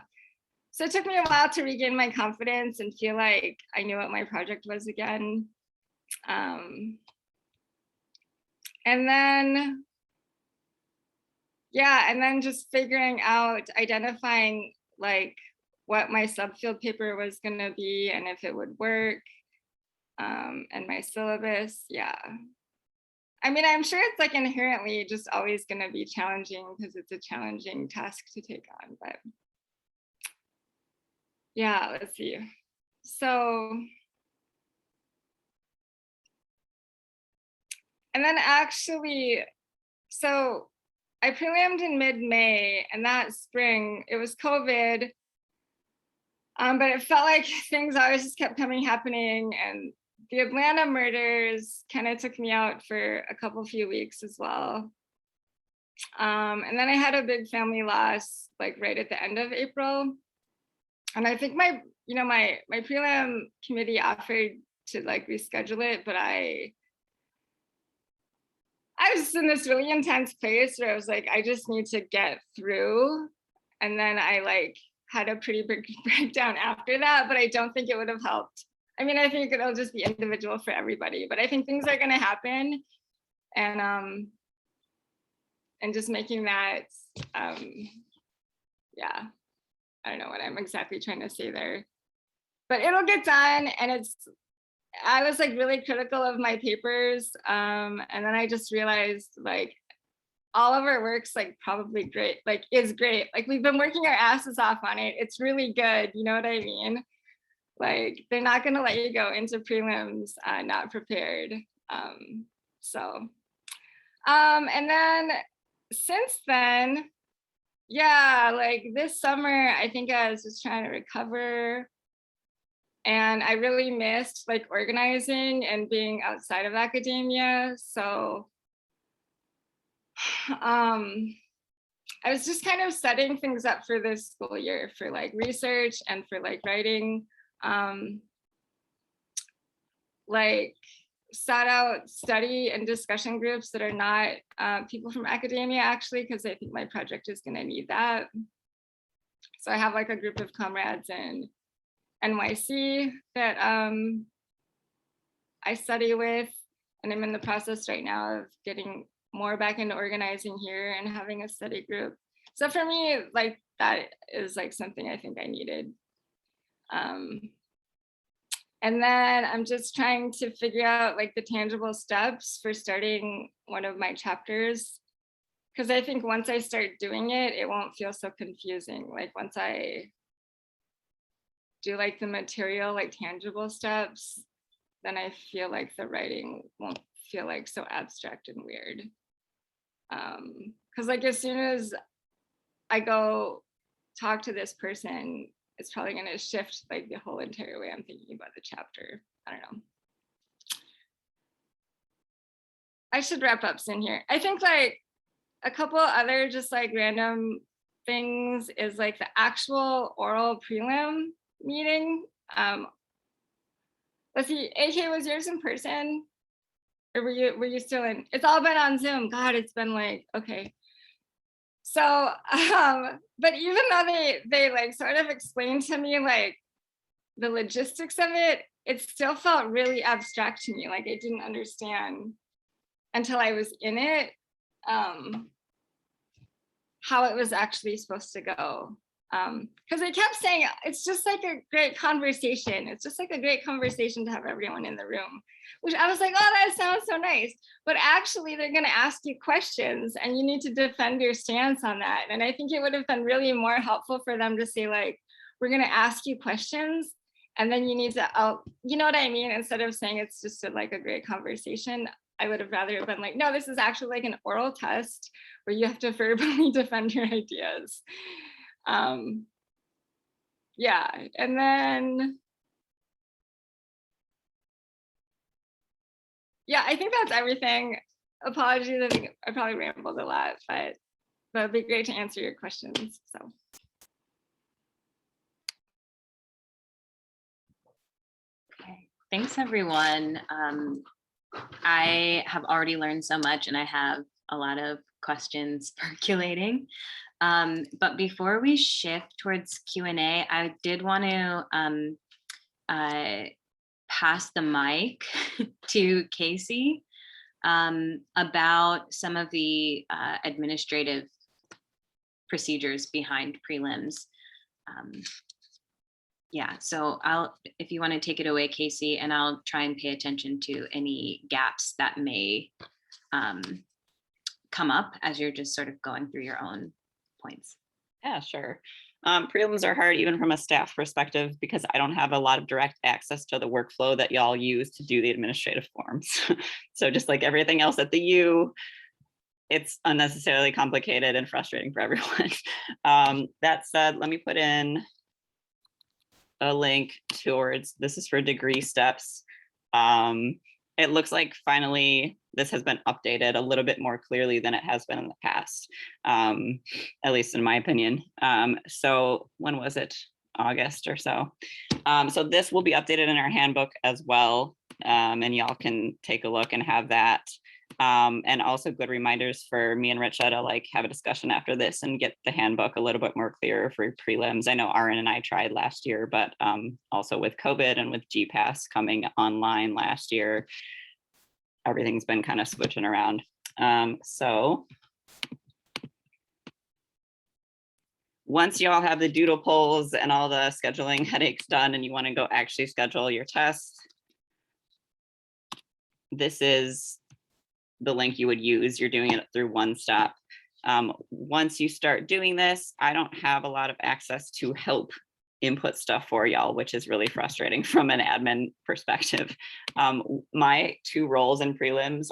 So it took me a while to regain my confidence and feel like I knew what my project was again. And then, yeah, and then just figuring out, identifying like what my subfield paper was gonna be and if it would work, and my syllabus, yeah. I mean, I'm sure it's like inherently just always gonna be challenging because it's a challenging task to take on, but yeah, let's see. So, and then actually, so I prelimed in mid-May and that spring, it was COVID, but it felt like things always just kept happening and the Atlanta murders kind of took me out for a few weeks as well. And then I had a big family loss like right at the end of April. And I think my prelim committee offered to like reschedule it, but I was just in this really intense place where I was like, I just need to get through. And then I like had a pretty big breakdown after that, but I don't think it would have helped. I mean, I think it'll just be individual for everybody, but I think things are gonna happen. And just making that, yeah, I don't know what I'm exactly trying to say there, but it'll get done. And I was like really critical of my papers. And then I just realized like all of our work's like probably great, like is great. Like we've been working our asses off on it. It's really good. You know what I mean? Like they're not gonna let you go into prelims not prepared. And then since then, yeah, like this summer, I think I was just trying to recover. And I really missed like organizing and being outside of academia. So I was just kind of setting things up for this school year for like research and for like writing. Like sought out study and discussion groups that are not people from academia actually, because I think my project is gonna need that. So I have like a group of comrades in NYC that I study with, and I'm in the process right now of getting more back into organizing here and having a study group. So for me, like that is like something I think I needed. And then I'm just trying to figure out like the tangible steps for starting one of my chapters. Because I think once I start doing it, it won't feel so confusing. Like once I do like the material, like tangible steps, then I feel like the writing won't feel like so abstract and weird. Because like as soon as I go talk to this person, it's probably going to shift like the whole entire way I'm thinking about the chapter. I don't know. I should wrap up soon here. I think like a couple other just like random things is like the actual oral prelim meeting. Let's see, AK, was yours in person? Or were you still in? It's all been on Zoom. God, it's been like, okay. So, but even though they like sort of explained to me like the logistics of it, it still felt really abstract to me. Like I didn't understand until I was in it, how it was actually supposed to go. Because they kept saying, it's just like a great conversation. It's just like a great conversation to have everyone in the room, which I was like, oh, that sounds so nice. But actually they're gonna ask you questions and you need to defend your stance on that. And I think it would have been really more helpful for them to say like, we're gonna ask you questions and then you need to, you know what I mean? Instead of saying it's just like a great conversation, I would have rather been like, no, this is actually like an oral test where you have to verbally defend your ideas. Yeah, and then, yeah, I think that's everything. Apologies, I think I probably rambled a lot, but it'd be great to answer your questions, so. Okay, thanks everyone. I have already learned so much and I have a lot of questions percolating. But before we shift towards Q&A, I did want to pass the mic to Casey about some of the administrative procedures behind prelims. Yeah, so if you want to take it away, Casey, and I'll try and pay attention to any gaps that may come up as you're just sort of going through your own points. Yeah, sure. Prelims are hard even from a staff perspective because I don't have a lot of direct access to the workflow that y'all use to do the administrative forms. So just like everything else at the U, it's unnecessarily complicated and frustrating for everyone. That said, let me put in a link towards, this is for degree steps. It looks like finally this has been updated a little bit more clearly than it has been in the past, at least in my opinion. So when was it? August or so. So this will be updated in our handbook as well. And y'all can take a look and have that. And also good reminders for me and Richa to like have a discussion after this and get the handbook a little bit more clear for prelims. I know Aaron and I tried last year, but also with COVID and with GPass coming online last year, everything's been kind of switching around. So once you all have the doodle polls and all the scheduling headaches done and you want to go actually schedule your tests, this is the link you would use. You're doing it through One Stop. Once you start doing this, I don't have a lot of access to help input stuff for y'all, which is really frustrating from an admin perspective. My two roles in prelims,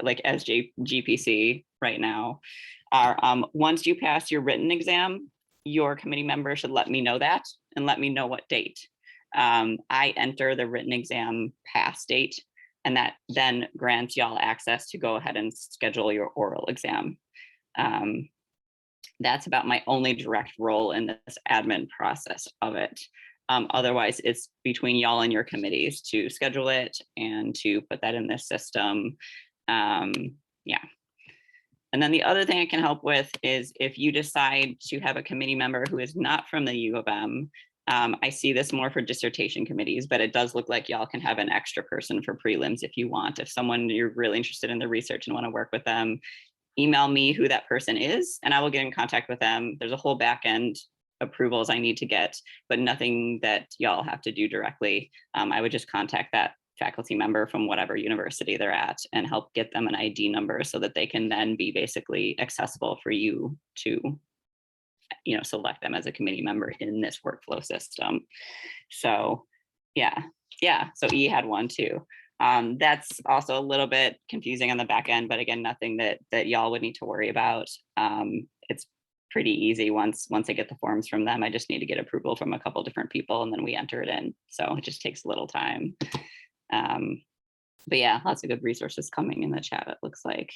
like as GPC right now, are once you pass your written exam, your committee member should let me know that and let me know what date. I enter the written exam pass date, and that then grants y'all access to go ahead and schedule your oral exam. That's about my only direct role in this admin process of it. Otherwise, it's between y'all and your committees to schedule it and to put that in this system. Yeah. And then the other thing I can help with is if you decide to have a committee member who is not from the U of M, I see this more for dissertation committees, but it does look like y'all can have an extra person for prelims if you want. If someone you're really interested in the research and want to work with them, email me who that person is and I will get in contact with them. There's a whole back end approvals I need to get, but nothing that y'all have to do directly. I would just contact that faculty member from whatever university they're at and help get them an ID number so that they can then be basically accessible for you to, select them as a committee member in this workflow system. So yeah, Yeah, so E had one too. That's also a little bit confusing on the back end, but again, nothing that y'all would need to worry about. It's pretty easy once I get the forms from them. I just need to get approval from a couple different people and then we enter it in. So it just takes a little time. But yeah, lots of good resources coming in the chat, it looks like.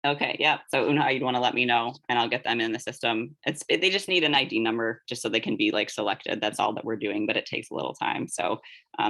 Okay, yeah. So Unha, you'd want to let me know and I'll get them in the system. They just need an ID number just so they can be like selected. That's all that we're doing, but it takes a little time. So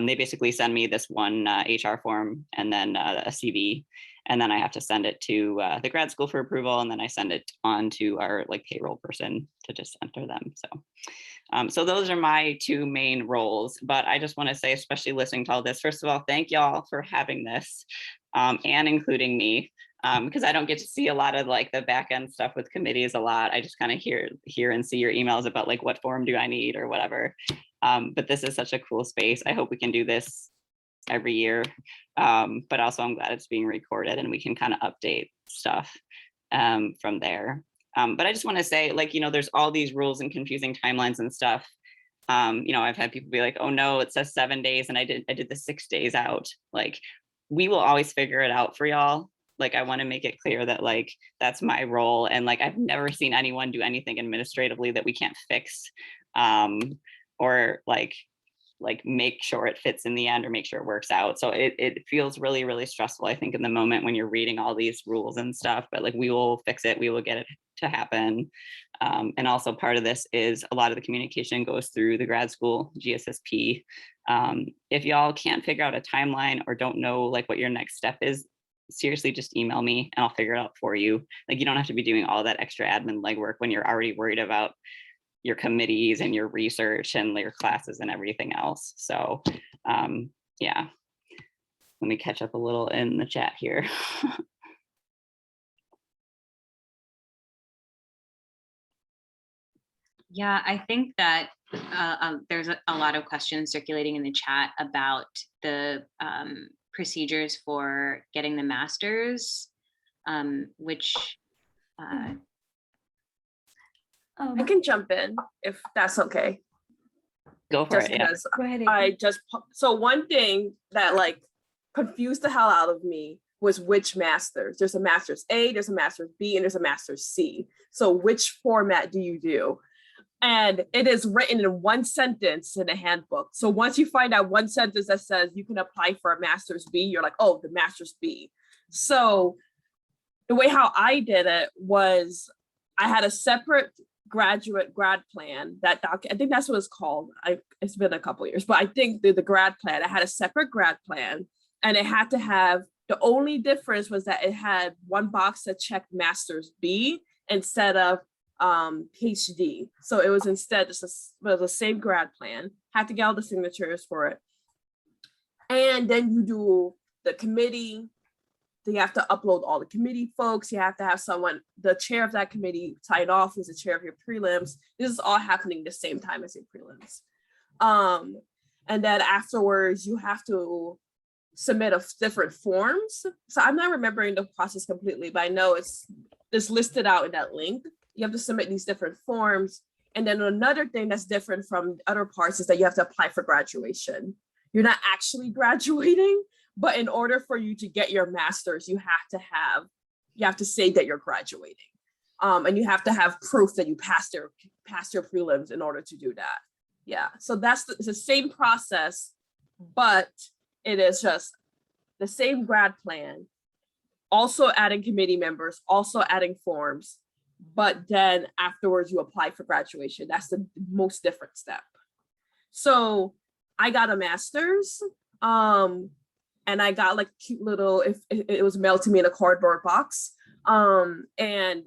they basically send me this one HR form and then a CV, and then I have to send it to the grad school for approval, and then I send it on to our like payroll person to just enter them. So those are my two main roles. But I just want to say, especially listening to all this, first of all, thank y'all for having this and including me. Because I don't get to see a lot of like the back end stuff with committees a lot. I just kind of hear and see your emails about like what form do I need or whatever. But this is such a cool space. I hope we can do this every year. But also I'm glad it's being recorded and we can kind of update stuff from there. But I just want to say, like, you know, there's all these rules and confusing timelines and stuff. You know, I've had people be like, oh no, it says 7 days and I did the 6 days out. Like, we will always figure it out for y'all. Like, I want to make it clear that like, that's my role. And like, I've never seen anyone do anything administratively that we can't fix or like make sure it fits in the end or make sure it works out. So it feels really, really stressful, I think, in the moment when you're reading all these rules and stuff, but like, we will fix it. We will get it to happen. And also part of this is a lot of the communication goes through the grad school GSSP. If y'all can't figure out a timeline or don't know like what your next step is, seriously, just email me and I'll figure it out for you. Like, you don't have to be doing all that extra admin legwork when you're already worried about your committees and your research and your classes and everything else. So yeah, let me catch up a little in the chat here. Yeah, I think that there's a lot of questions circulating in the chat about the procedures for getting the master's, which I can jump in if that's okay. Go for Just it. Yeah. because Go ahead, so one thing that like confused the hell out of me was which masters. There's a master's A, there's a master's B, and there's a master's C. So which format do you do? And it is written in one sentence in the handbook. So once you find out one sentence that says you can apply for a master's B, you're like, oh, the master's B. So the way how I did it was I had a separate grad plan that I think that's what it's called. It's been a couple years, but I think the grad plan, I had a separate grad plan, and it had to have, the only difference was that it had one box that checked master's B instead of PhD. So it was instead just the same grad plan, had to get all the signatures for it. And then you do the committee. You have to upload all the committee folks. You have to have someone, the chair of that committee, sign off who's the chair of your prelims. This is all happening the same time as your prelims. And then afterwards, you have to submit different forms. So I'm not remembering the process completely, but I know it's listed out in that link. You have to submit these different forms. And then another thing that's different from other parts is that you have to apply for graduation. You're not actually graduating, but in order for you to get your master's, you have to say that you're graduating. And you have to have proof that you passed your prelims in order to do that. Yeah, so it's the same process, but it is just the same grad plan, also adding committee members, also adding forms, but then afterwards you apply for graduation. That's the most different step. So I got a master's, and I got like cute little, it was mailed to me in a cardboard box. And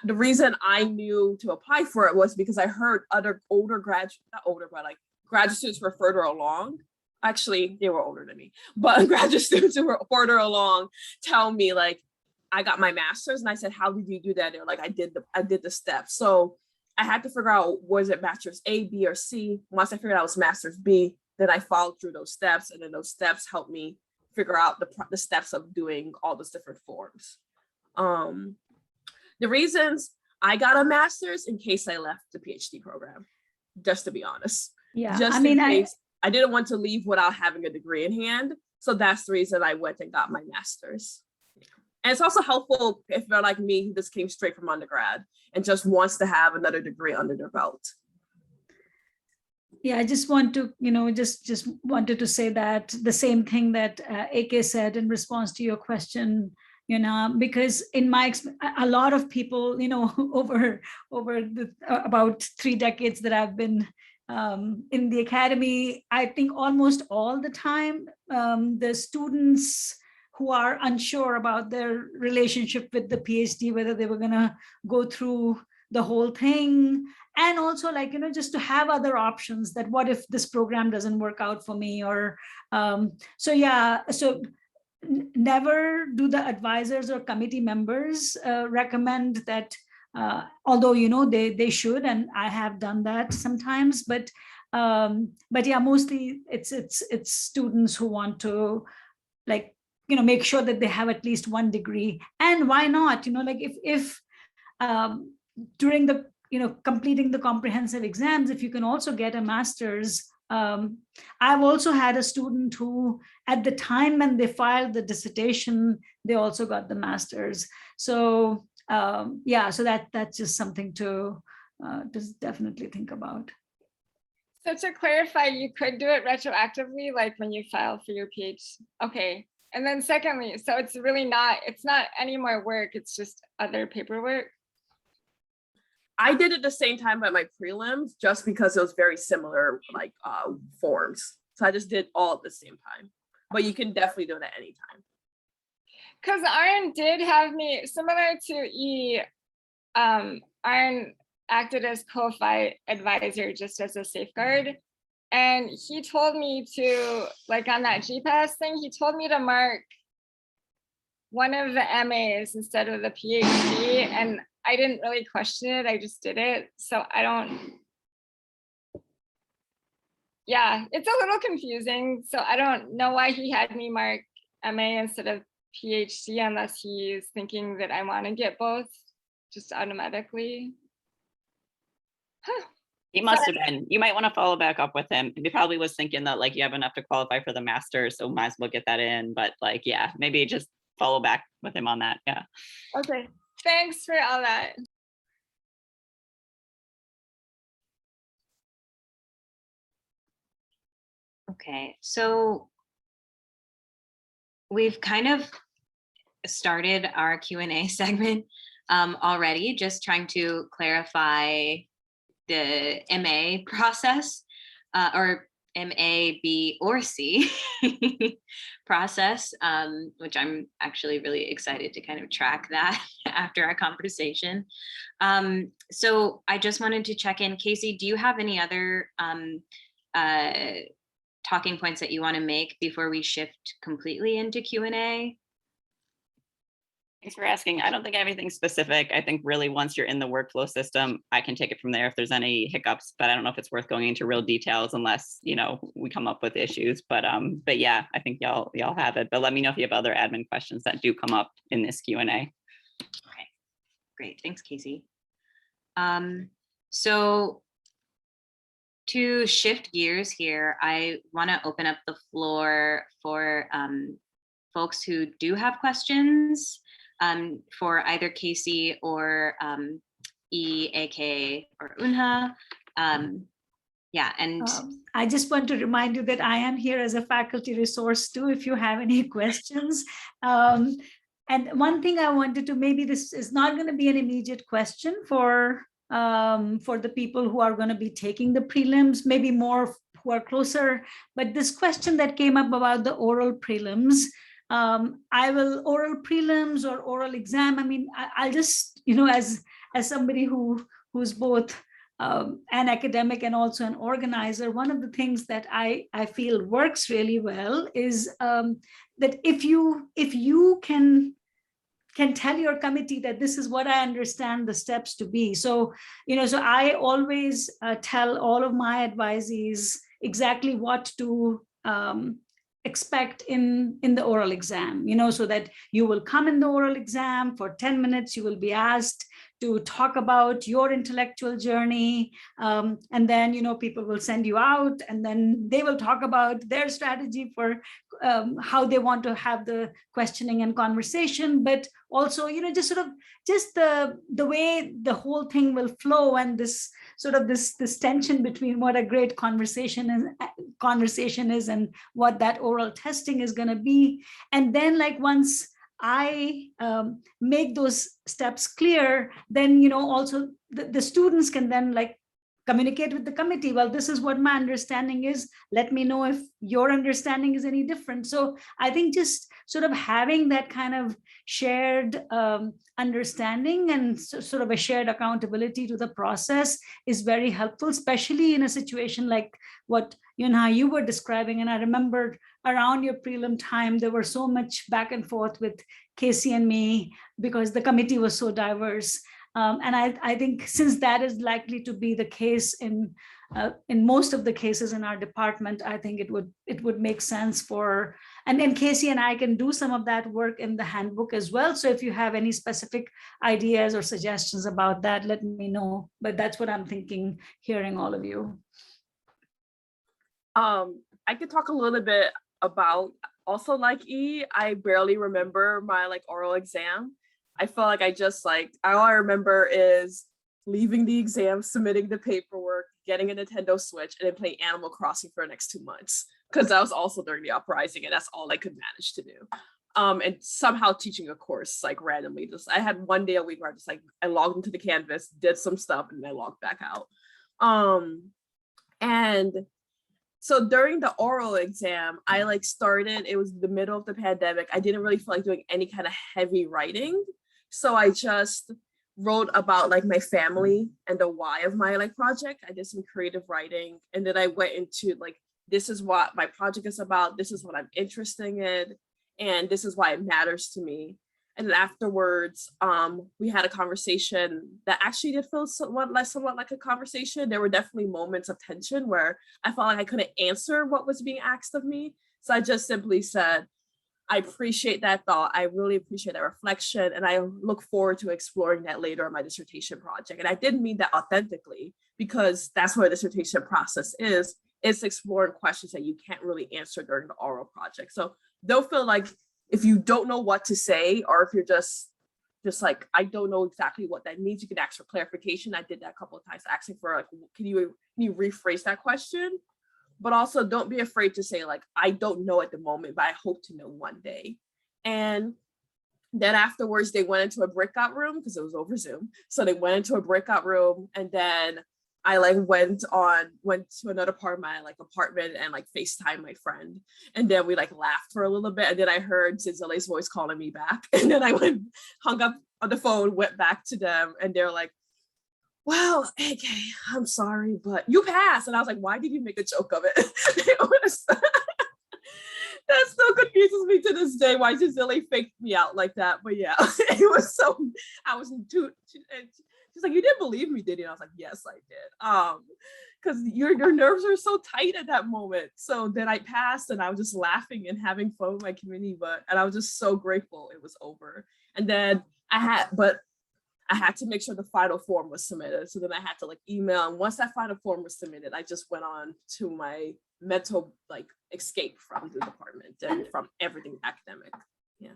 the reason I knew to apply for it was because I heard other graduate students were further along. Actually, they were older than me, but graduate students who were further along tell me like, I got my master's, and I said, how did you do that? They're like, I did the steps. So I had to figure out, was it master's A, B, or C? Once I figured out it was master's B, then I followed through those steps, and then those steps helped me figure out the steps of doing all those different forms. The reasons I got a master's in case I left the PhD program. just to be honest. Yeah, Just I mean, in case I didn't want to leave without having a degree in hand. So that's the reason I went and got my master's. And it's also helpful if you're like me, who just came straight from undergrad and just wants to have another degree under their belt. Yeah, I just want to, just wanted to say that the same thing that AK said in response to your question, because in my a lot of people, over about 3 decades that I've been in the academy, I think almost all the time, the students who are unsure about their relationship with the PhD, whether they were going to go through the whole thing, and also just to have other options, that what if this program doesn't work out for me, or so never do the advisors or committee members recommend that, although they should, and I have done that sometimes, but yeah, mostly it's students who want to make sure that they have at least one degree. And why not, if during the completing the comprehensive exams, if you can also get a master's. I've also had a student who, at the time when they filed the dissertation, they also got the master's. So so that's just something to definitely think about. So to clarify, you could do it retroactively, like when you file for your PhD. Okay. And then secondly, so it's not any more work, it's just other paperwork. I did it the same time by my prelims, just because it was very similar, forms. So I just did all at the same time. But you can definitely do it at any time. Because Arn did have me, similar to E, Arn acted as co-fi advisor just as a safeguard. And he told me to, on that GPAS thing, he told me to mark one of the MAs instead of the PhD. And I didn't really question it, I just did it. So it's a little confusing. So I don't know why he had me mark MA instead of PhD, unless he's thinking that I want to get both just automatically. He must have been. You might want to follow back up with him. He probably was thinking that you have enough to qualify for the master, so might as well get that in. But maybe just follow back with him on that. Yeah. Okay. Thanks for all that. Okay, so we've kind of started our Q&A segment already, just trying to clarify the MA process, or MA, B, or C process, which I'm actually really excited to kind of track that after our conversation. So I just wanted to check in. Casey, do you have any other talking points that you want to make before we shift completely into Q&A? Thanks for asking. I don't think I have anything specific. I think really once you're in the workflow system, I can take it from there if there's any hiccups, but I don't know if it's worth going into real details unless, we come up with issues. But yeah, I think y'all have it. But let me know if you have other admin questions that do come up in this Q&A. Okay, great. Thanks, Casey. So to shift gears here, I want to open up the floor for folks who do have questions for either Casey or E, AK, or Unha. And I just want to remind you that I am here as a faculty resource too, if you have any questions. And one thing I wanted to, maybe this is not going to be an immediate question for the people who are going to be taking the prelims, maybe more who are closer, but this question that came up about the oral prelims, oral prelims or oral exam. I mean, I'll just, as somebody who's both an academic and also an organizer, one of the things that I feel works really well is that if you can tell your committee that this is what I understand the steps to be. So, so I always tell all of my advisees exactly what to expect in the oral exam, so that you will come in the oral exam for 10 minutes, you will be asked to talk about your intellectual journey, and then people will send you out, and then they will talk about their strategy for how they want to have the questioning and conversation, but also just the way the whole thing will flow, and this this tension between what a great conversation is and what that oral testing is going to be. And then once I make those steps clear, then also the students can then communicate with the committee. Well, this is what my understanding is. Let me know if your understanding is any different. So I think just having that kind of shared understanding and a shared accountability to the process is very helpful, especially in a situation like what you were describing. And I remember around your prelim time, there were so much back and forth with Casey and me because the committee was so diverse. And I think since that is likely to be the case in most of the cases in our department, I think it would make sense for, and then Casey and I can do some of that work in the handbook as well. So if you have any specific ideas or suggestions about that, let me know. But that's what I'm thinking, hearing all of you. I could talk a little bit about also I barely remember my oral exam. I felt like all I remember is leaving the exam, submitting the paperwork, getting a Nintendo Switch, and then playing Animal Crossing for the next 2 months. Because that was also during the uprising, and that's all I could manage to do. And somehow teaching a course randomly. I had one day a week where I logged into the Canvas, did some stuff, and then I logged back out. And so during the oral exam, I started, it was the middle of the pandemic. I didn't really feel like doing any kind of heavy writing. So I just wrote about my family and the why of my project. I did some creative writing, and then I went into this is what my project is about. This is what I'm interested in, and this is why it matters to me. And then afterwards, we had a conversation that actually did feel somewhat like a conversation. There were definitely moments of tension where I felt like I couldn't answer what was being asked of me. So I just simply said, I appreciate that thought. I really appreciate that reflection. And I look forward to exploring that later in my dissertation project. And I did mean that authentically, because that's what a dissertation process is. It's exploring questions that you can't really answer during the oral project. So don't feel like if you don't know what to say, or if you're just I don't know exactly what that means, you can ask for clarification. I did that a couple of times, asking for can you rephrase that question? But also don't be afraid to say I don't know at the moment, but I hope to know one day. And then afterwards they went into a breakout room because it was over Zoom. So they went into a breakout room, and then I went to another part of my apartment and FaceTime my friend. And then we laughed for a little bit. And then I heard Zizile's voice calling me back. And then I hung up on the phone, went back to them, and they're like, well, okay, I'm sorry, but you passed. And I was like, why did you make a joke of it? That still confuses me to this day, why Zizile faked me out like that. But yeah, it was so, I was too, she's like, you didn't believe me, did you? And I was like, yes, I did. Because your nerves are so tight at that moment. So then I passed, and I was just laughing and having fun with my community, and I was just so grateful it was over. And then I had to make sure the final form was submitted. So then I had to email. And once that final form was submitted, I just went on to my mental escape from the department and from everything academic. Yeah.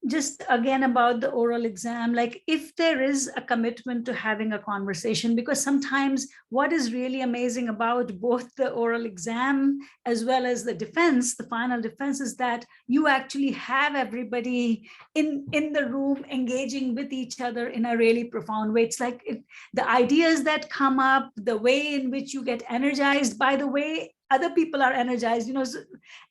Just again about the oral exam, if there is a commitment to having a conversation, because sometimes what is really amazing about both the oral exam as well as the defense, the final defense, is that you actually have everybody in the room engaging with each other in a really profound way. It's the ideas that come up, the way in which you get energized by the way other people are energized, so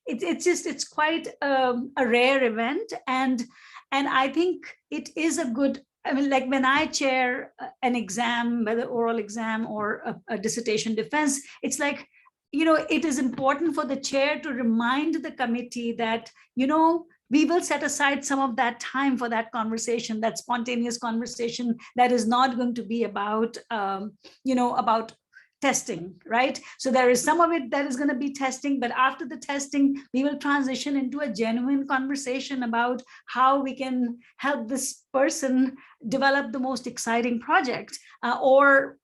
it's quite a rare event. And I think it is a good, when I chair an exam, whether oral exam or a dissertation defense, it's it is important for the chair to remind the committee that, we will set aside some of that time for that conversation, that spontaneous conversation that is not going to be about, about testing, right? So there is some of it that is going to be testing, but after the testing, we will transition into a genuine conversation about how we can help this person develop the most exciting project, or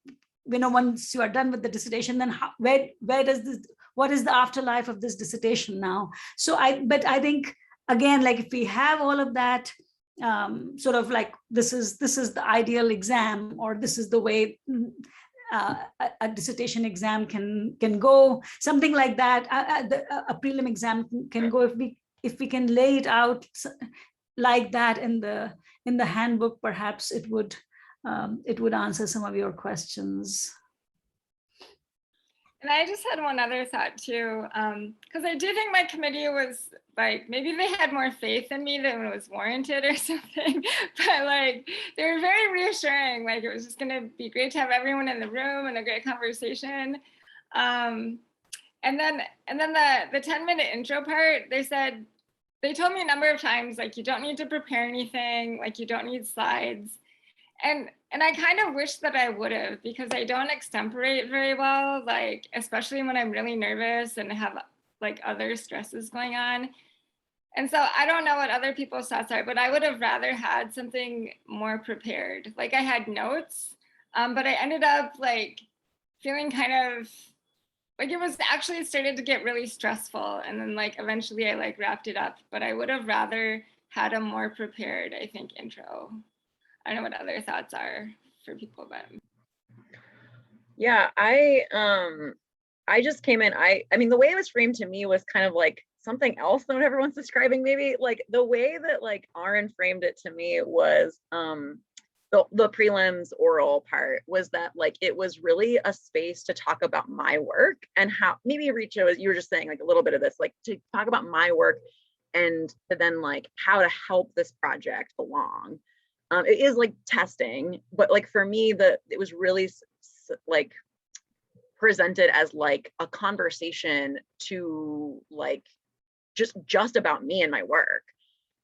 once you are done with the dissertation, then where does this, what is the afterlife of this dissertation now? So but I think, again, like if we have all of that, sort of like this is the ideal exam, or this is the way a dissertation exam can go, something like that. A prelim exam can go, if we can lay it out like that in the handbook, perhaps it would answer some of your questions. And I just had one other thought too, because I do think my committee was like, maybe they had more faith in me than was warranted or something, but like, they were very reassuring. Like, it was just gonna be great to have everyone in the room and a great conversation. And then the 10-minute intro part, they told me a number of times, like, you don't need to prepare anything, like you don't need slides. And I kind of wish that I would have, because I don't extemporate very well, like, especially when I'm really nervous and have like other stresses going on. And so I don't know what other people's thoughts are, but I would have rather had something more prepared. Like, I had notes, but I ended up like feeling kind of like it started to get really stressful. And then like eventually I like wrapped it up, but I would have rather had a more prepared, I think, intro. I don't know what other thoughts are for people, but yeah, I just came in. I mean, the way it was framed to me was kind of like something else than what everyone's describing. Maybe like the way that like Aaron framed it to me was the prelims oral part was that like it was really a space to talk about my work and how, maybe Richa, you were just saying like a little bit of this, like to talk about my work and to then like how to help this project along. It is like testing, but like for me, it was really like presented as like a conversation to like just about me and my work.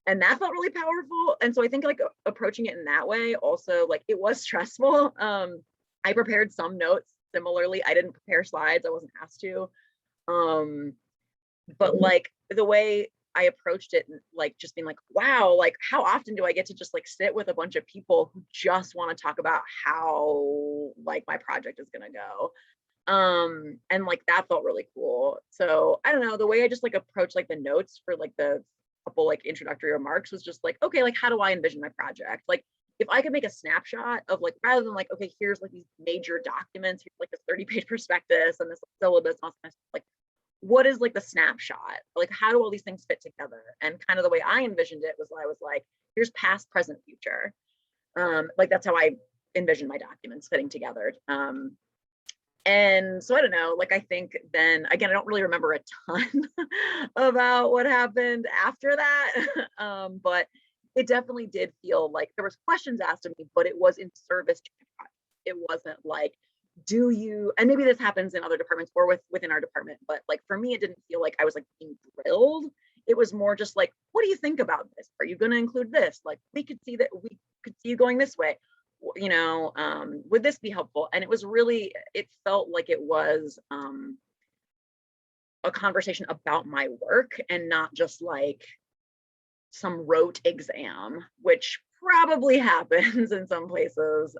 And that felt really powerful. And so I think like approaching it in that way, also like it was stressful. I prepared some notes similarly. I didn't prepare slides. I wasn't asked to. But like the way I approached it, like just being like, wow, like how often do I get to just like sit with a bunch of people who just want to talk about how like my project is gonna go. And like that felt really cool. So I don't know, the way I just like approached like the notes for like the couple like introductory remarks was just like, okay, like how do I envision my project? Like if I could make a snapshot of like, rather than like, okay, here's like these major documents, here's like this 30-page prospectus and this syllabus, and all this like, what is like the snapshot? Like, how do all these things fit together? And kind of the way I envisioned it was I was like, here's past, present, future. Like that's how I envisioned my documents fitting together. And so I don't know, like I think then again, I don't really remember a ton about what happened after that. But it definitely did feel like there was questions asked of me, but it was in service to the project. It wasn't like, do you, and maybe this happens in other departments or within our department, but like for me, it didn't feel like I was like being drilled. It was more just like, what do you think about this? Are you going to include this? Like we could see you going this way, you know, would this be helpful? And it was really, it felt like it was a conversation about my work and not just like some rote exam, which probably happens in some places.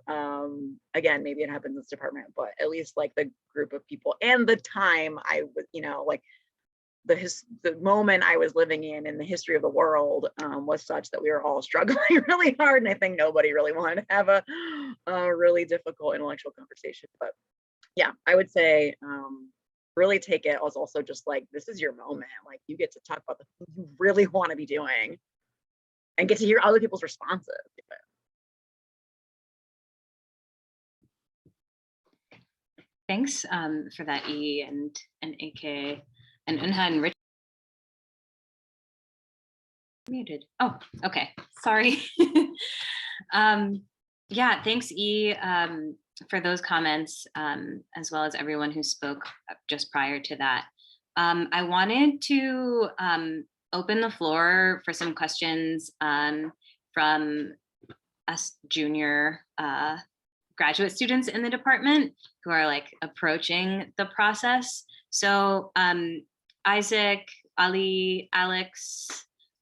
Again, maybe it happens in this department, but at least like the group of people and the time I was, you know, like the moment I was living in the history of the world was such that we were all struggling really hard. And I think nobody really wanted to have a really difficult intellectual conversation. But yeah, I would say really take it as also just like, this is your moment. Like you get to talk about the thing you really want to be doing and get to hear other people's responses. Thanks for that, E and AK and Unha and Rich. Muted. Oh, okay. Sorry. Yeah, thanks, E, for those comments, as well as everyone who spoke just prior to that. I wanted to open the floor for some questions from us junior graduate students in the department who are like approaching the process. So Isaac, Ali, Alex,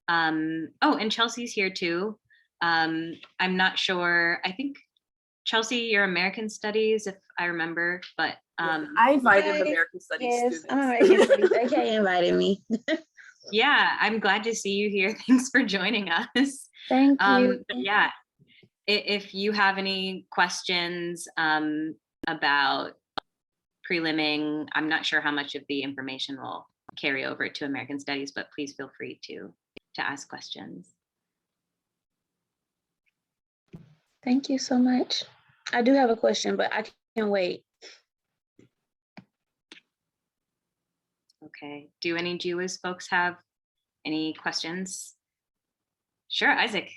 oh, and Chelsea's here too. I'm not sure. I think Chelsea, you're American Studies, if I remember, but I invited American Studies Yes, students. I'm American Studies. Okay, invited me. yeah, I'm glad to see you here. Thanks for joining us. Thank you. But yeah, if you have any questions about prelimming, I'm not sure how much of the information will carry over to American Studies, but please feel free to ask questions. Thank you so much. I do have a question, but I can't wait. Okay, do any GWS folks have any questions? Sure, Isaac.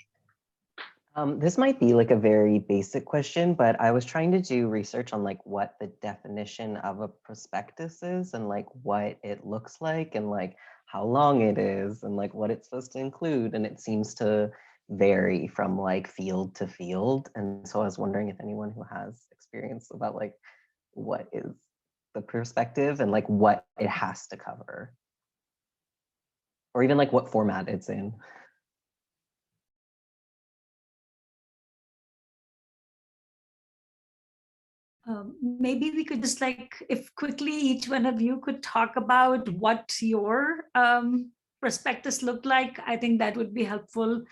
This might be like a very basic question, but I was trying to do research on like what the definition of a prospectus is and like what it looks like and like how long it is and like what it's supposed to include. And it seems to vary from like field to field. And so I was wondering if anyone who has experience about like what is the perspective and like what it has to cover, or even like what format it's in. Maybe we could just like, if quickly each one of you could talk about what your prospectus looked like, I think that would be helpful.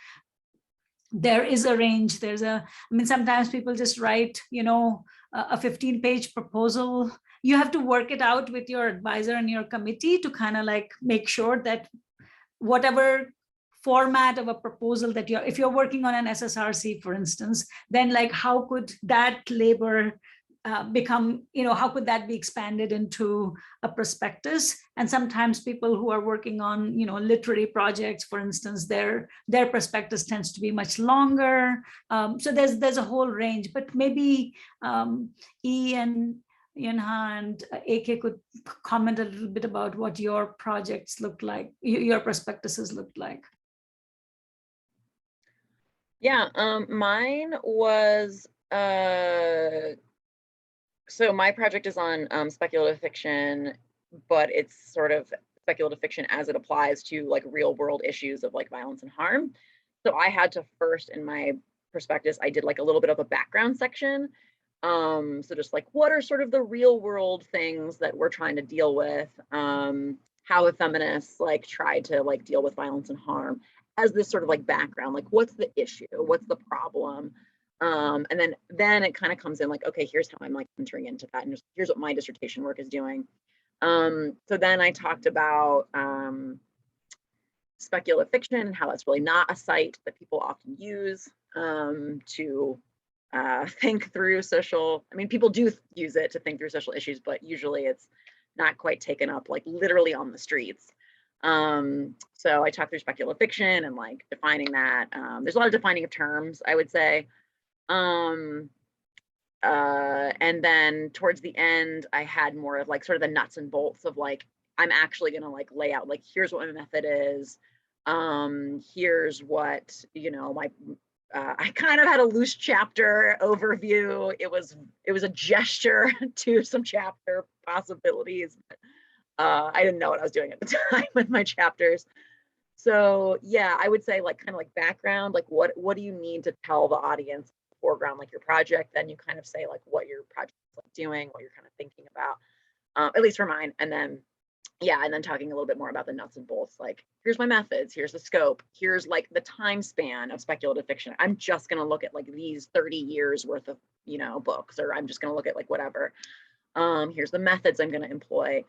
There is a range. I mean, sometimes people just write, you know, a 15-page proposal. You have to work it out with your advisor and your committee to kind of like make sure that whatever format of a proposal that if you're working on an SSRC, for instance, then like how could that labor become, you know, how could that be expanded into a prospectus? And sometimes people who are working on, you know, literary projects, for instance, their prospectus tends to be much longer. So there's a whole range, but maybe E and Yunha and AK could comment a little bit about what your projects look like, your prospectuses looked like. Yeah, mine was, so my project is on speculative fiction, but it's sort of speculative fiction as it applies to like real world issues of like violence and harm. So I had to first, in my prospectus, I did like a little bit of a background section. So just like, what are sort of the real world things that we're trying to deal with? How have feminists like tried to like deal with violence and harm as this sort of like background, like what's the issue? What's the problem? And then it kind of comes in like, okay, here's how I'm like entering into that. And just, here's what my dissertation work is doing. So then I talked about speculative fiction and how that's really not a site that people often use to think through social, I mean, people do use it to think through social issues, but usually it's not quite taken up like literally on the streets. So I talked through speculative fiction and like defining that. There's a lot of defining of terms, I would say. And then towards the end, I had more of like sort of the nuts and bolts of like, I'm actually gonna like lay out like, here's what my method is. Here's what, you know, my, I kind of had a loose chapter overview. It was a gesture to some chapter possibilities. I didn't know what I was doing at the time with my chapters. So yeah, I would say like kind of like background, like what do you need to tell the audience foreground, like your project, then you kind of say like what your project is like doing, what you're kind of thinking about, at least for mine. And then, yeah, and then talking a little bit more about the nuts and bolts, like here's my methods, here's the scope, here's like the time span of speculative fiction. I'm just going to look at like these 30 years worth of, you know, books, or I'm just going to look at like whatever. Here's the methods I'm going to employ.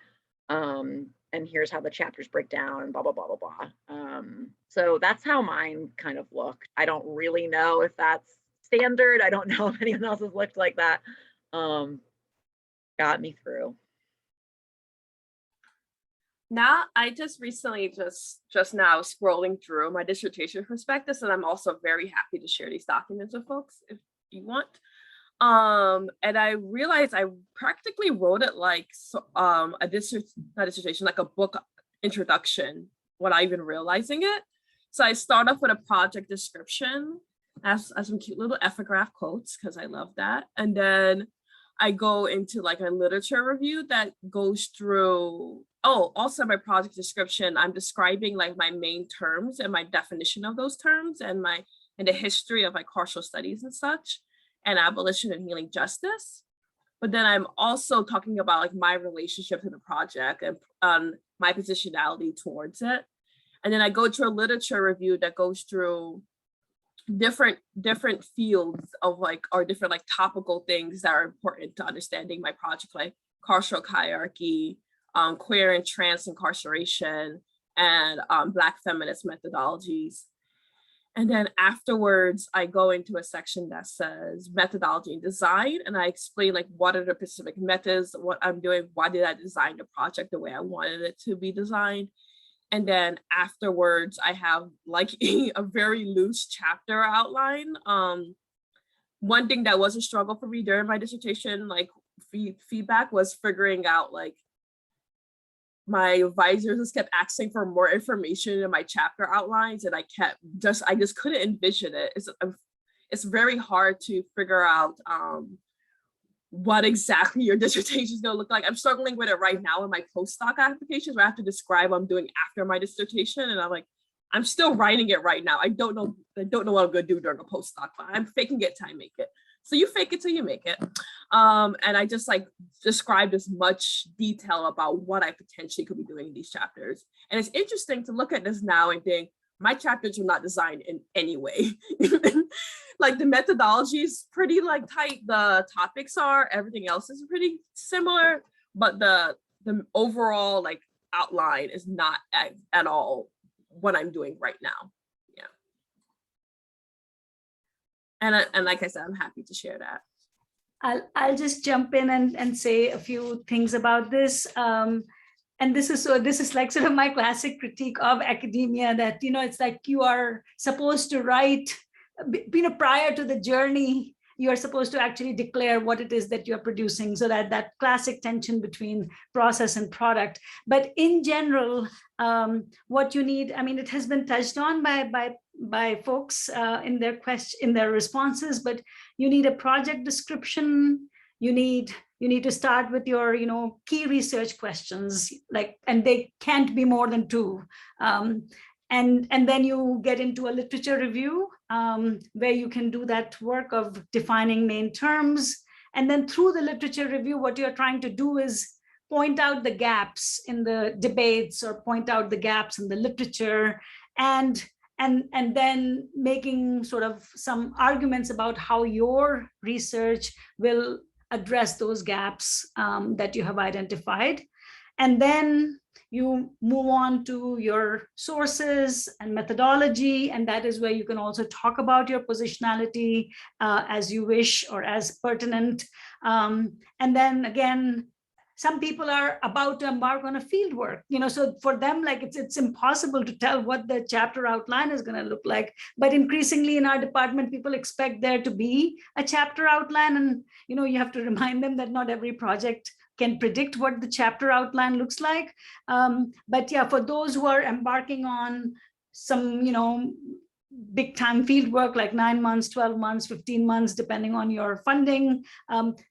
And here's how the chapters break down and blah, blah, blah, blah, blah. So that's how mine kind of looked. I don't really know if that's standard. I don't know if anyone else has looked like that. Got me through. Now, I just recently just now scrolling through my dissertation prospectus, and I'm also very happy to share these documents with folks if you want. And I realized I practically wrote it like not dissertation, like a book introduction without even realizing it. So I start off with a project description, as some cute little epigraph quotes because I love that. And then I go into like a literature review that goes through, oh, also my project description, I'm describing like my main terms and my definition of those terms and the history of like carceral studies and such, and abolition and healing justice. But then I'm also talking about like my relationship to the project and my positionality towards it. And then I go to a literature review that goes through different fields of like, or different like topical things that are important to understanding my project, like carceral hierarchy, queer and trans incarceration, and Black feminist methodologies. And then afterwards, I go into a section that says methodology and design, and I explain like what are the specific methods, what I'm doing, why did I design the project the way I wanted it to be designed. And then afterwards, I have like a very loose chapter outline. One thing that was a struggle for me during my dissertation, like feedback, was figuring out like my advisors just kept asking for more information in my chapter outlines, and I just couldn't envision it. It's very hard to figure out what exactly your dissertation is going to look like. I'm struggling with it right now in my postdoc applications where I have to describe what I'm doing after my dissertation, and I'm still writing it right now. I don't know what I'm going to do during a postdoc, but I'm faking it till I make it. So you fake it till you make it. And I just like described as much detail about what I potentially could be doing in these chapters. And it's interesting to look at this now and think, my chapters are not designed in any way. Like the methodology is pretty like tight, the topics are, everything else is pretty similar, but the overall like outline is not at all what I'm doing right now. Yeah. And like I said, I'm happy to share that. I'll just jump in and say a few things about this. And this is like sort of my classic critique of academia, that, it's like you are supposed to write, prior to the journey, you're supposed to actually declare what it is that you're producing, so that classic tension between process and product. But in general, what you need, it has been touched on by folks in their responses, but you need a project description. You need to start with your key research questions, and they can't be more than 2. And then you get into a literature review where you can do that work of defining main terms. And then through the literature review, what you're trying to do is point out the gaps in the debates or point out the gaps in the literature, and then making sort of some arguments about how your research will address those gaps that you have identified. And then you move on to your sources and methodology, and that is where you can also talk about your positionality as you wish or as pertinent. And then again, some people are about to embark on a field work, so for them, like it's impossible to tell what the chapter outline is going to look like. But increasingly in our department, people expect there to be a chapter outline, and you have to remind them that not every project can predict what the chapter outline looks like. But yeah, for those who are embarking on some, big time field work, like 9 months, 12 months, 15 months, depending on your funding,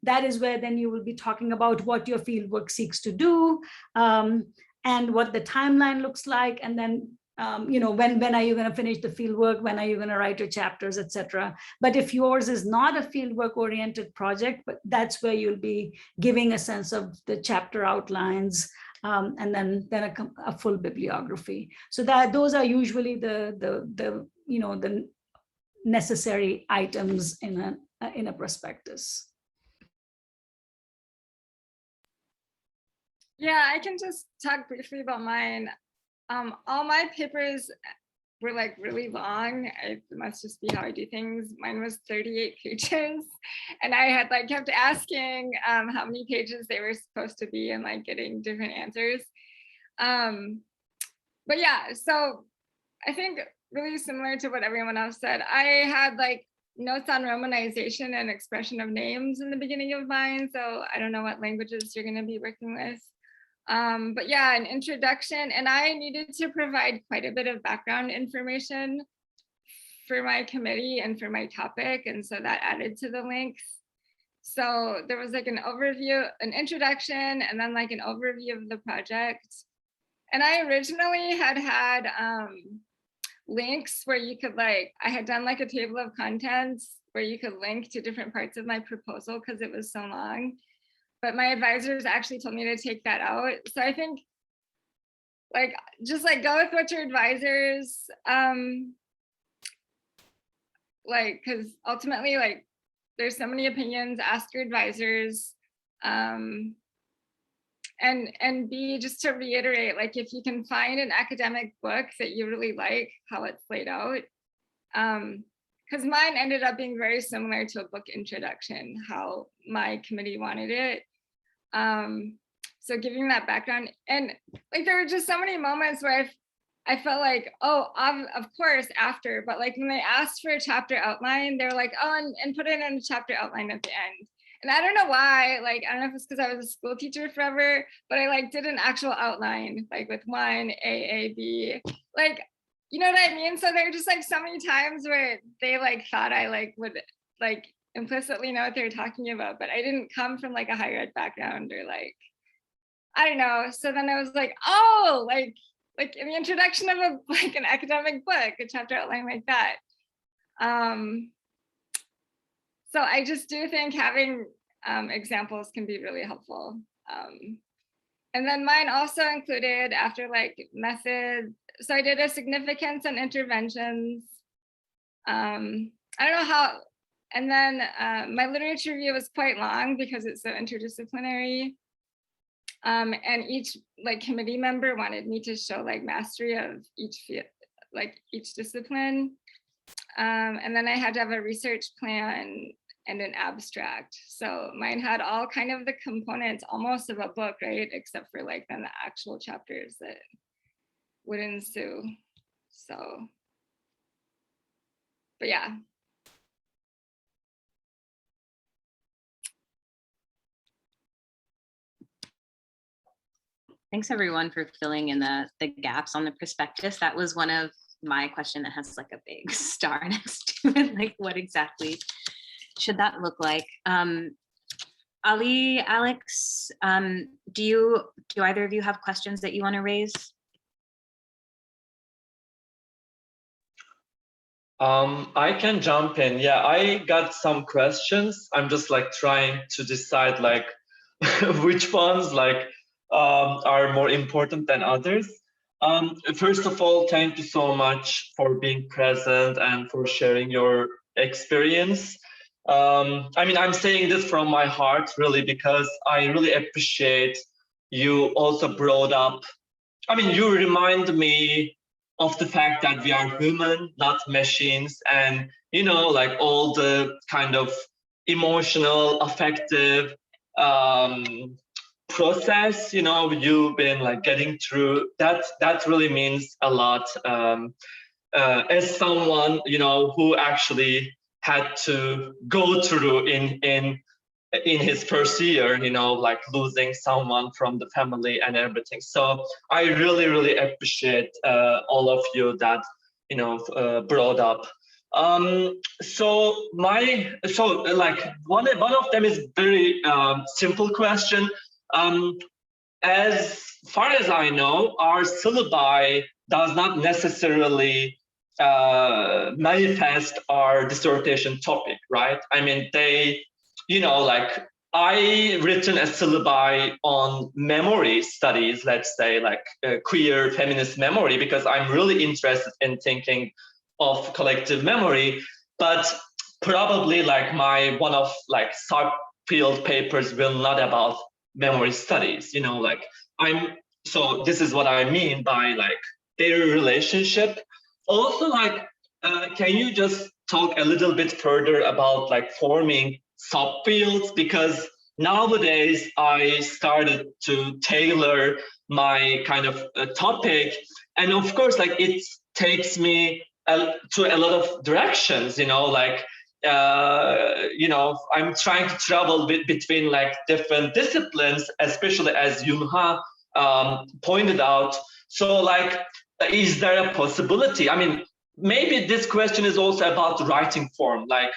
that is where then you will be talking about what your field work seeks to do, and what the timeline looks like. And then, when are you going to finish the field work? When are you going to write your chapters, etc. But if yours is not a field work oriented project, but that's where you'll be giving a sense of the chapter outlines, and then a full bibliography. So those are usually the necessary items in a prospectus. Yeah, I can just talk briefly about mine. All my papers were like really long. It must just be how I do things. Mine was 38 pages, and I had kept asking how many pages they were supposed to be and getting different answers. But yeah, so I think really similar to what everyone else said, I had notes on romanization and expression of names in the beginning of mine. So I don't know what languages you're going to be working with. But yeah, an introduction, and I needed to provide quite a bit of background information for my committee and for my topic. And so that added to the links. So there was like an overview, an introduction, and then like an overview of the project. And I originally had links where you could like, I had done like a table of contents where you could link to different parts of my proposal because it was so long. But my advisors actually told me to take that out. So I think like, just like go with what your advisors, like, because ultimately like, there's so many opinions, ask your advisors. And B, just to reiterate, like if you can find an academic book that you really like how it's laid out, because mine ended up being very similar to a book introduction, how my committee wanted it. So giving that background, and like there were just so many moments where I felt like, oh, of course after, but like when they asked for a chapter outline, they were like, oh, and put it in a chapter outline at the end. And I don't know why, like, I don't know if it's because I was a school teacher forever, but I like did an actual outline, like with 1, A, B, like, you know what I mean? So there were just like so many times where they like thought I like would like implicitly know what they were talking about, but I didn't come from like a higher ed background or like, I don't know. So then I was like, oh, like in the introduction of like an academic book, a chapter outline like that. So I just do think having examples can be really helpful. And then mine also included after like method. So I did a significance and interventions. I don't know how, and then my literature review was quite long because it's so interdisciplinary. And each like committee member wanted me to show like mastery of each field, like each discipline. And then I had to have a research plan and an abstract. So mine had all kind of the components almost of a book, right? Except for like then the actual chapters that would ensue. So, but yeah. Thanks everyone for filling in the gaps on the prospectus. That was one of my question that has like a big star next to it. Like what exactly should that look like? Ali, Alex, do either of you have questions that you want to raise? I can jump in. Yeah, I got some questions. I'm just like trying to decide like which ones like are more important than others. First of all, thank you so much for being present and for sharing your experience. I mean, I'm saying this from my heart, really, because I really appreciate you also brought up, I mean, you remind me of the fact that we are human, not machines, and, you know, like all the kind of emotional, affective process, you know, you've been like getting through, that really means a lot. As someone, you know, who actually had to go through in his first year, you know, like losing someone from the family and everything. So I really, really appreciate all of you that, you know, brought up. So like one of them is very simple question. As far as I know, our syllabi does not necessarily manifest our dissertation topic, right? I mean, they, you know, like I written a syllabi on memory studies, let's say like queer feminist memory, because I'm really interested in thinking of collective memory, but probably like my one of like subfield papers will not about memory studies, you know, like so this is what I mean by like their relationship. Also, like, can you just talk a little bit further about like forming subfields? Because nowadays I started to tailor my kind of topic, and of course, like it takes me to a lot of directions, you know, like, you know, I'm trying to travel between like different disciplines, especially as Yunha pointed out. So like, is there a possibility? I mean, maybe this question is also about the writing form. Like,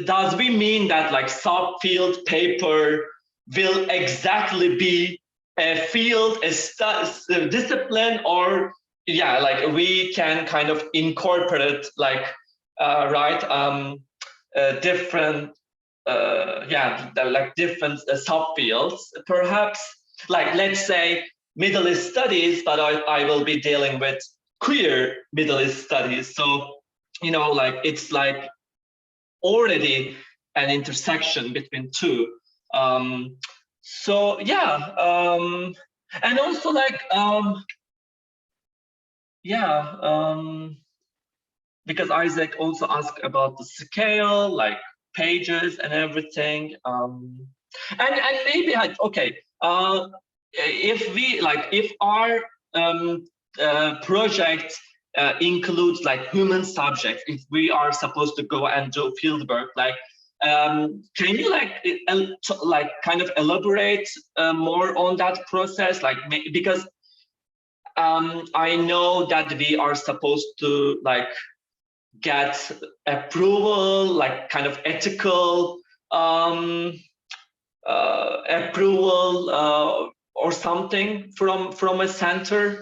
does we mean that like subfield paper will exactly be a field, a discipline, or yeah, like we can kind of incorporate like different like different subfields, perhaps, like let's say Middle East studies, but I will be dealing with queer Middle East studies. So, like it's like already an intersection between two. So yeah, and also like because Isaac also asked about the scale, like pages and everything. And maybe okay. If our project includes like human subjects, if we are supposed to go and do field work, like can you like kind of elaborate more on that process, like because I know that we are supposed to like get approval, like kind of ethical approval or something from a center.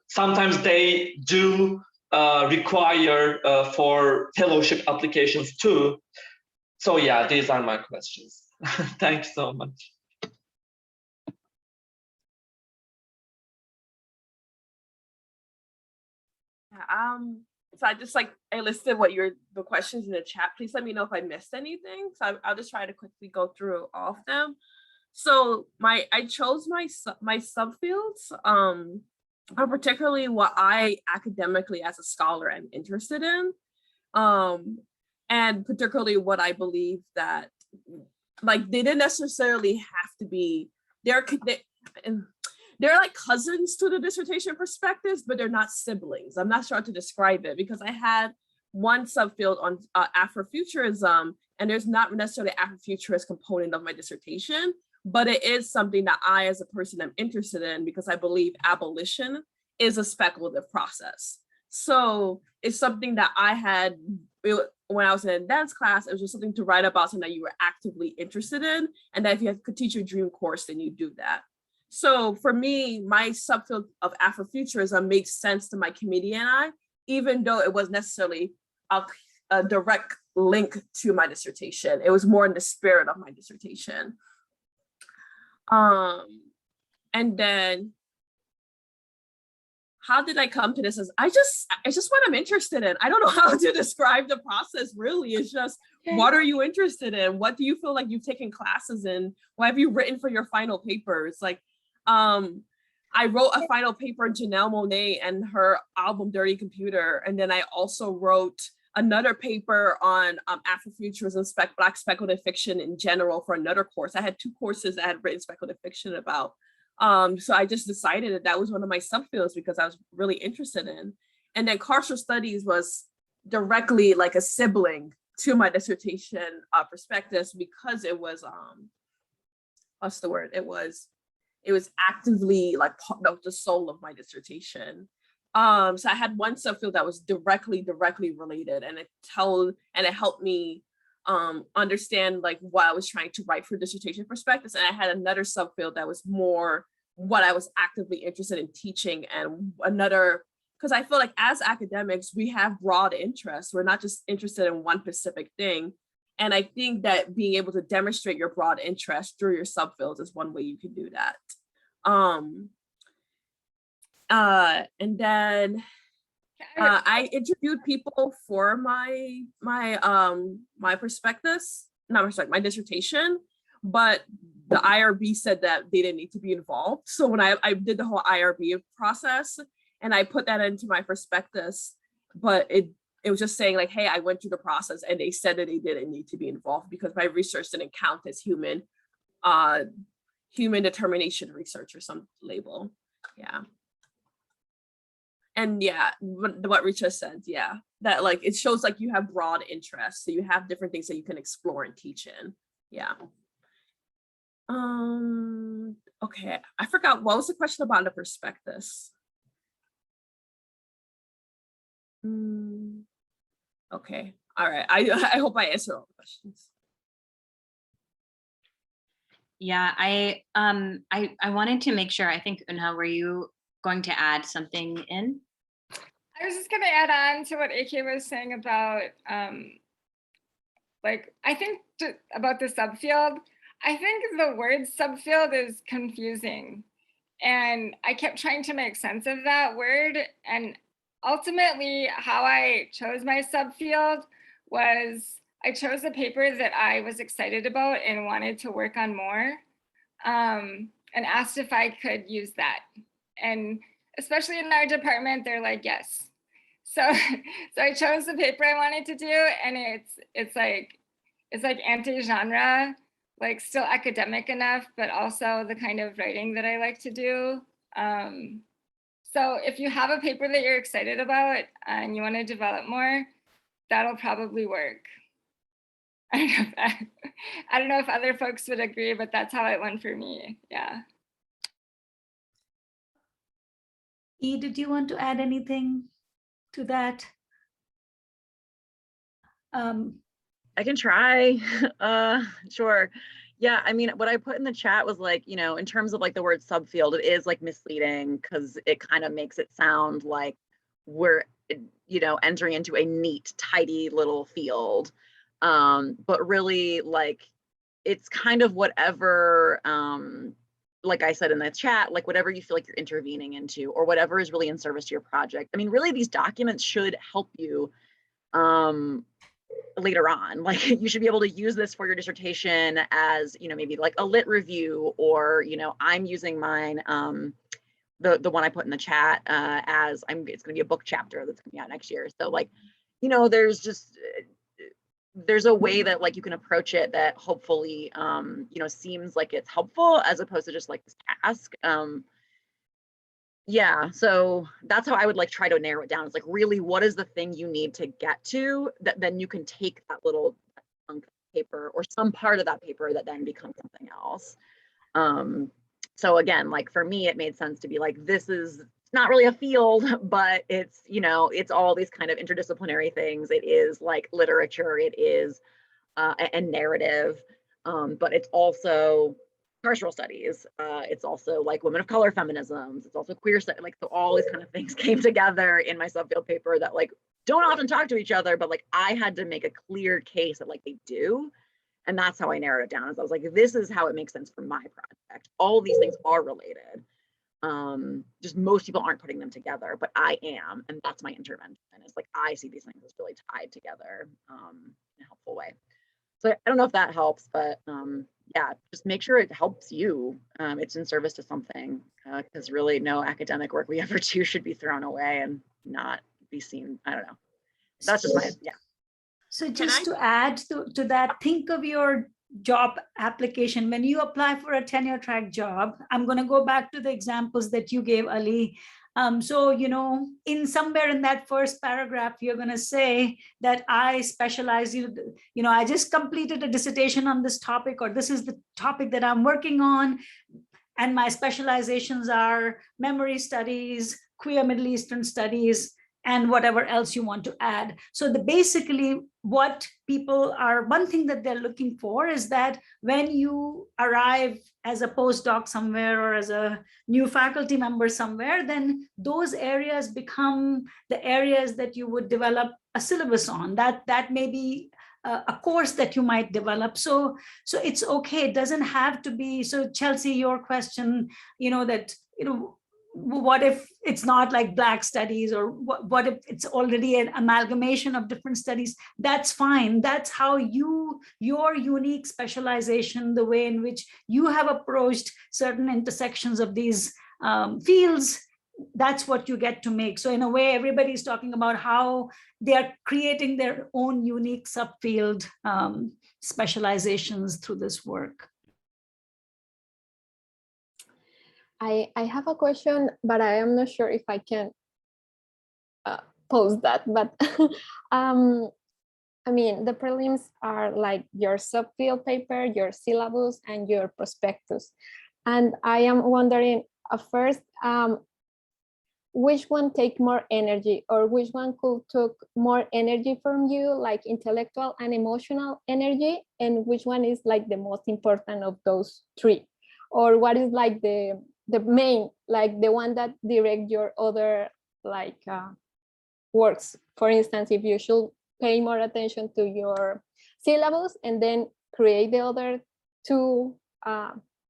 Sometimes they do require for fellowship applications too. So yeah, these are my questions. Thanks so much. So I listed the questions in the chat. Please let me know if I missed anything. So I'll just try to quickly go through all of them. So I chose my subfields, particularly what I academically as a scholar am interested in, and particularly what I believe that like they didn't necessarily have to be they're like cousins to the dissertation perspectives, but they're not siblings. I'm not sure how to describe it because I had one subfield on Afrofuturism, and there's not necessarily Afrofuturist component of my dissertation, but it is something that I, as a person, am interested in because I believe abolition is a speculative process. So it's something that I had when I was in a dance class. It was just something to write about, something that you were actively interested in, and that if you could teach your dream course, then you do that. So for me, my subfield of Afrofuturism makes sense to my committee and I, even though it was necessarily a direct link to my dissertation. It was more in the spirit of my dissertation. And then how did I come to this? It's just what I'm interested in. I don't know how to describe the process really. It's just, what are you interested in? What do you feel like you've taken classes in? What have you written for your final papers? Like, I wrote a final paper on Janelle Monáe and her album Dirty Computer. And then I also wrote another paper on Afrofuturism, Black speculative fiction in general for another course. I had two courses that I had written speculative fiction about. So I just decided that was one of my subfields because I was really interested in. And then carceral studies was directly like a sibling to my dissertation perspectives because it was, what's the word? It was actively like part of the soul of my dissertation. So I had one subfield that was directly related, and it helped me understand like what I was trying to write for dissertation perspectives. And I had another subfield that was more what I was actively interested in teaching, and another, because I feel like as academics, we have broad interests. We're not just interested in one specific thing. And I think that being able to demonstrate your broad interest through your subfields is one way you can do that. And then I interviewed people for my prospectus, my dissertation, but the IRB said that they didn't need to be involved. So when I did the whole IRB process and I put that into my prospectus, but it was just saying like, hey, I went through the process, and they said that they didn't need to be involved because my research didn't count as human determination research or some label. Yeah. And yeah, what Richa said, yeah, that like it shows like you have broad interests, so you have different things that you can explore and teach in. Yeah. Okay, I forgot, what was the question about the prospectus? Okay, all right. I hope I answered all the questions. Yeah, I wanted to make sure, I think, Unha, were you going to add something in? I was just going to add on to what AK was saying about, like, I think about the subfield. I think the word subfield is confusing. And I kept trying to make sense of that word. And ultimately, how I chose my subfield was I chose a paper that I was excited about and wanted to work on more, and asked if I could use that. And especially in our department, they're like, yes. So I chose the paper I wanted to do, and it's like anti-genre, like still academic enough, but also the kind of writing that I like to do. So if you have a paper that you're excited about and you want to develop more, that'll probably work. I don't know if other folks would agree, but that's how it went for me. Yeah. E, did you want to add anything to that? I can try. Sure. Yeah, I mean, what I put in the chat was like, you know, in terms of like the word subfield, it is like misleading because it kind of makes it sound like we're, you know, entering into a neat, tidy little field. But really, like, it's kind of whatever, like I said in the chat, like whatever you feel like you're intervening into or whatever is really in service to your project. I mean, really, these documents should help you later on. Like, you should be able to use this for your dissertation as, you know, maybe like a lit review, or, you know, I'm using mine, the one I put in the chat, as it's going to be a book chapter that's coming out next year. So like, you know, there's a way that like you can approach it that hopefully, you know, seems like it's helpful as opposed to just like this task. Yeah, so that's how I would like try to narrow it down. It's like, really, what is the thing you need to get to that then you can take that little chunk of paper or some part of that paper that then becomes something else. So again, like for me, it made sense to be like, this is not really a field, but it's, you know, it's all these kind of interdisciplinary things. It is like literature, it is a narrative, but it's also carceral studies. It's also like women of color feminisms. It's also queer studies. Like, so all these kind of things came together in my subfield paper that like don't often talk to each other, but like I had to make a clear case that like they do. And that's how I narrowed it down. Is I was like, this is how it makes sense for my project. All these things are related. Just most people aren't putting them together, but I am, and that's my intervention. It's like I see these things as really tied together in a helpful way. So I don't know if that helps, but yeah, just make sure it helps you. It's in service to something, because really no academic work we ever do should be thrown away and not be seen. I don't know. That's just my, yeah. So just to add to that, think of your job application. When you apply for a tenure track job, I'm going to go back to the examples that you gave, Ali. So, you know, in somewhere in that first paragraph, you're going to say that I specialize, you know, I just completed a dissertation on this topic, or this is the topic that I'm working on. And my specializations are memory studies, queer Middle Eastern studies, and whatever else you want to add. So basically what people are, one thing that they're looking for is that when you arrive as a postdoc somewhere or as a new faculty member somewhere, then those areas become the areas that you would develop a syllabus on. That may be a course that you might develop. So it's okay. It doesn't have to be. So Chelsea, your question, you know, that, you know, what if it's not like Black studies, or what if it's already an amalgamation of different studies? That's fine. That's how your unique specialization, the way in which you have approached certain intersections of these fields, that's what you get to make. So in a way, everybody's talking about how they're creating their own unique subfield specializations through this work. I have a question, but I am not sure if I can pose that. But I mean, the prelims are like your subfield paper, your syllabus, and your prospectus. And I am wondering, first, which one take more energy, or which one could took more energy from you, like intellectual and emotional energy, and which one is like the most important of those three, or what is like the main, like the one that direct your other like works. For instance, if you should pay more attention to your syllables and then create the other two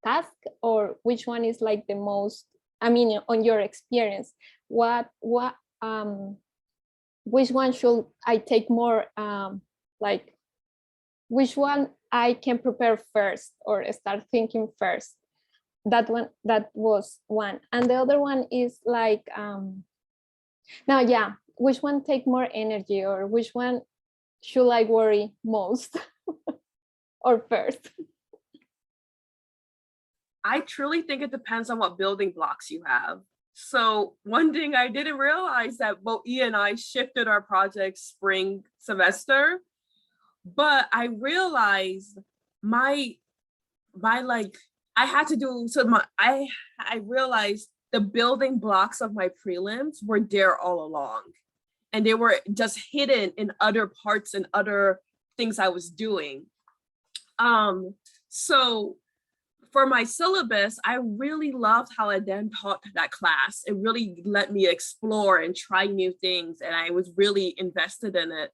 tasks, or which one is like the most, I mean, on your experience, which one should I take more, like which one I can prepare first or start thinking first? That was one. And the other one is like, now, yeah, which one take more energy, or which one should I worry most or first? I truly think it depends on what building blocks you have. So one thing I didn't realize that both E and I shifted our project spring semester, but I realized my like, I had to do, so I realized the building blocks of my prelims were there all along. And they were just hidden in other parts and other things I was doing. So for my syllabus, I really loved how I then taught that class. It really let me explore and try new things, and I was really invested in it.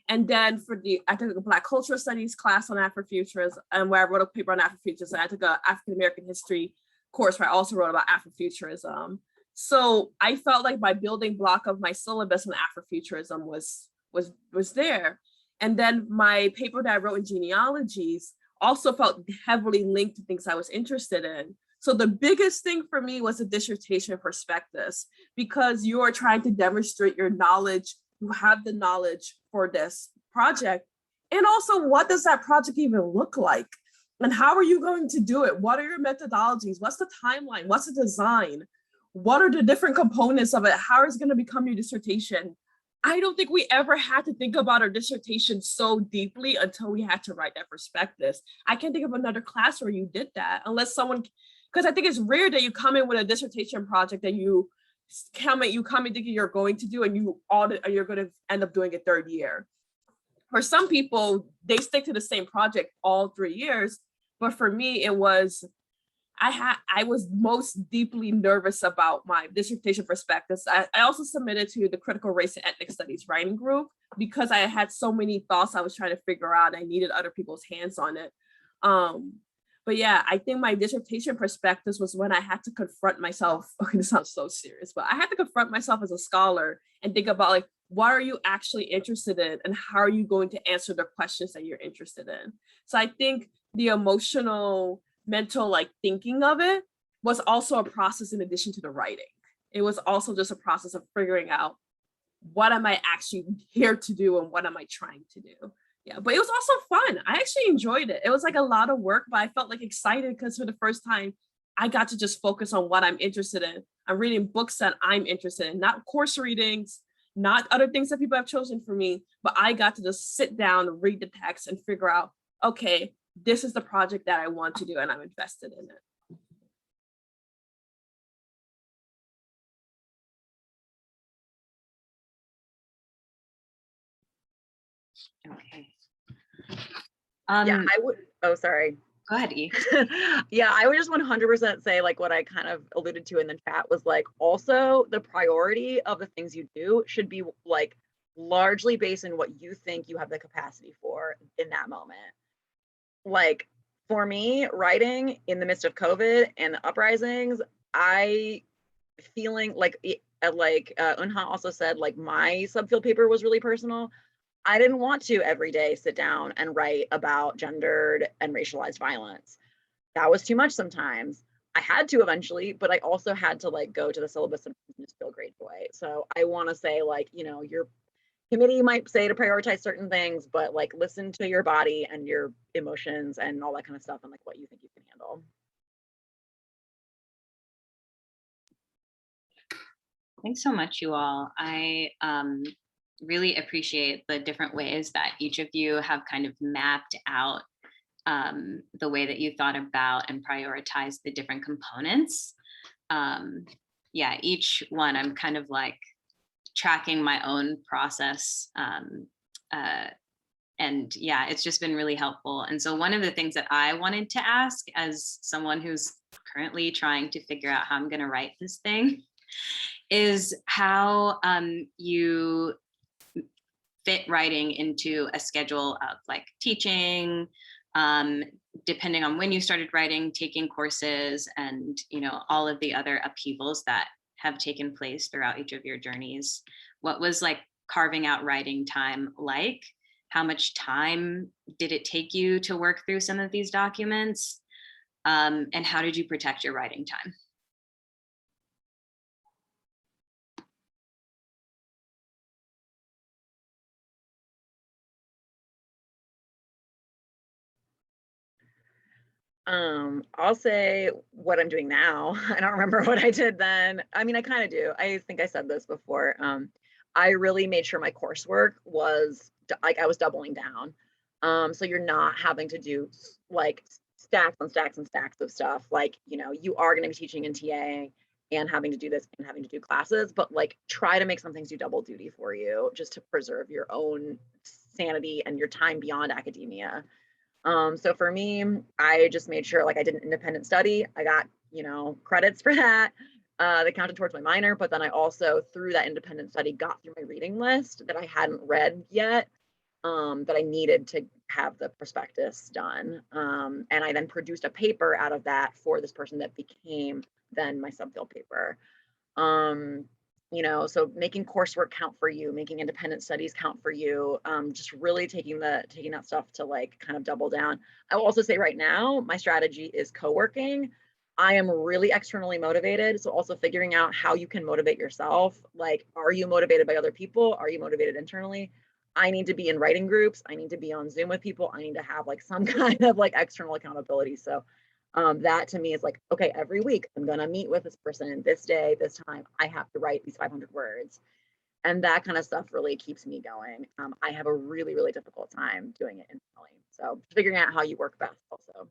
And then I took a Black Cultural Studies class on Afrofuturism, and where I wrote a paper on Afrofuturism. I took an African American history course where I also wrote about Afrofuturism. So I felt like my building block of my syllabus on Afrofuturism was there. And then my paper that I wrote in genealogies also felt heavily linked to things I was interested in. So the biggest thing for me was the dissertation prospectus, because you are trying to demonstrate your knowledge, you have the knowledge for this project. And also, what does that project even look like? And how are you going to do it? What are your methodologies? What's the timeline? What's the design? What are the different components of it? How is it going to become your dissertation? I don't think we ever had to think about our dissertation so deeply until we had to write that prospectus. I can't think of another class where you did that, unless someone, because I think it's rare that you come in with a dissertation project that you come in thinking you're going to do, and you're going to end up doing it third year. For some people, they stick to the same project all 3 years, but for me, it was, I was most deeply nervous about my dissertation prospectus. I also submitted to the Critical Race and Ethnic Studies writing group because I had so many thoughts I was trying to figure out. I needed other people's hands on it. But yeah, I think my dissertation prospectus was when I had to confront myself. Okay, this sounds so serious, but I had to confront myself as a scholar and think about, like, what are you actually interested in, and how are you going to answer the questions that you're interested in? So I think the emotional, mental, like, thinking of it was also a process in addition to the writing. It was also just a process of figuring out, what am I actually here to do and what am I trying to do? Yeah, but it was also fun. I actually enjoyed it. It was like a lot of work, but I felt like excited because for the first time, I got to just focus on what I'm interested in. I'm reading books that I'm interested in, not course readings, not other things that people have chosen for me, but I got to just sit down, read the text, and figure out, okay, this is the project that I want to do, and I'm invested in it. Okay. Yeah, I would, oh, sorry. Go ahead, E. Yeah, I would just 100% say, like, what I kind of alluded to in the chat was, like, also the priority of the things you do should be, like, largely based on what you think you have the capacity for in that moment. Like, for me, writing in the midst of COVID and the uprisings, I feeling like, Unha also said, like, my subfield paper was really personal. I didn't want to every day sit down and write about gendered and racialized violence. That was too much sometimes. I had to eventually, but I also had to, like, go to the syllabus and just feel great away. So I want to say, like, you know, your committee might say to prioritize certain things, but, like, listen to your body and your emotions and all that kind of stuff, and, like, what you think you can handle. Thanks so much, you all. I really appreciate the different ways that each of you have kind of mapped out the way that you thought about and prioritized the different components. yeah, each one I'm kind of like tracking my own process. And yeah, it's just been really helpful. And so one of the things that I wanted to ask as someone who's currently trying to figure out how I'm going to write this thing is how you fit writing into a schedule of like teaching, depending on when you started writing, taking courses, and all of the other upheavals that have taken place throughout each of your journeys. What was like carving out writing time like? How much time did it take you to work through some of these documents? And how did you protect your writing time? I'll say what I'm doing now. I don't remember what I did then. I mean, I kind of do. I think I said this before. I really made sure my coursework was like I was doubling down. So you're not having to do like stacks on stacks and stacks of stuff. Like, you are going to be teaching in TA and having to do this and having to do classes, but like try to make some things do double duty for you just to preserve your own sanity and your time beyond academia. So for me, I just made sure like I did an independent study. I got, credits for that. That counted towards my minor, but then I also through that independent study got through my reading list that I hadn't read yet, that I needed to have the prospectus done. And I then produced a paper out of that for this person that became then my subfield paper. So making coursework count for you, making independent studies count for you, just really taking that stuff to like kind of double down. I will also say right now, my strategy is co-working. I am really externally motivated. So also figuring out how you can motivate yourself. Like, are you motivated by other people? Are you motivated internally? I need to be in writing groups. I need to be on Zoom with people. I need to have like some kind of like external accountability. So that to me is like, okay, every week I'm going to meet with this person this day, this time, I have to write these 500 words. And that kind of stuff really keeps me going. I have a really, really difficult time doing it internally. So figuring out how you work best also.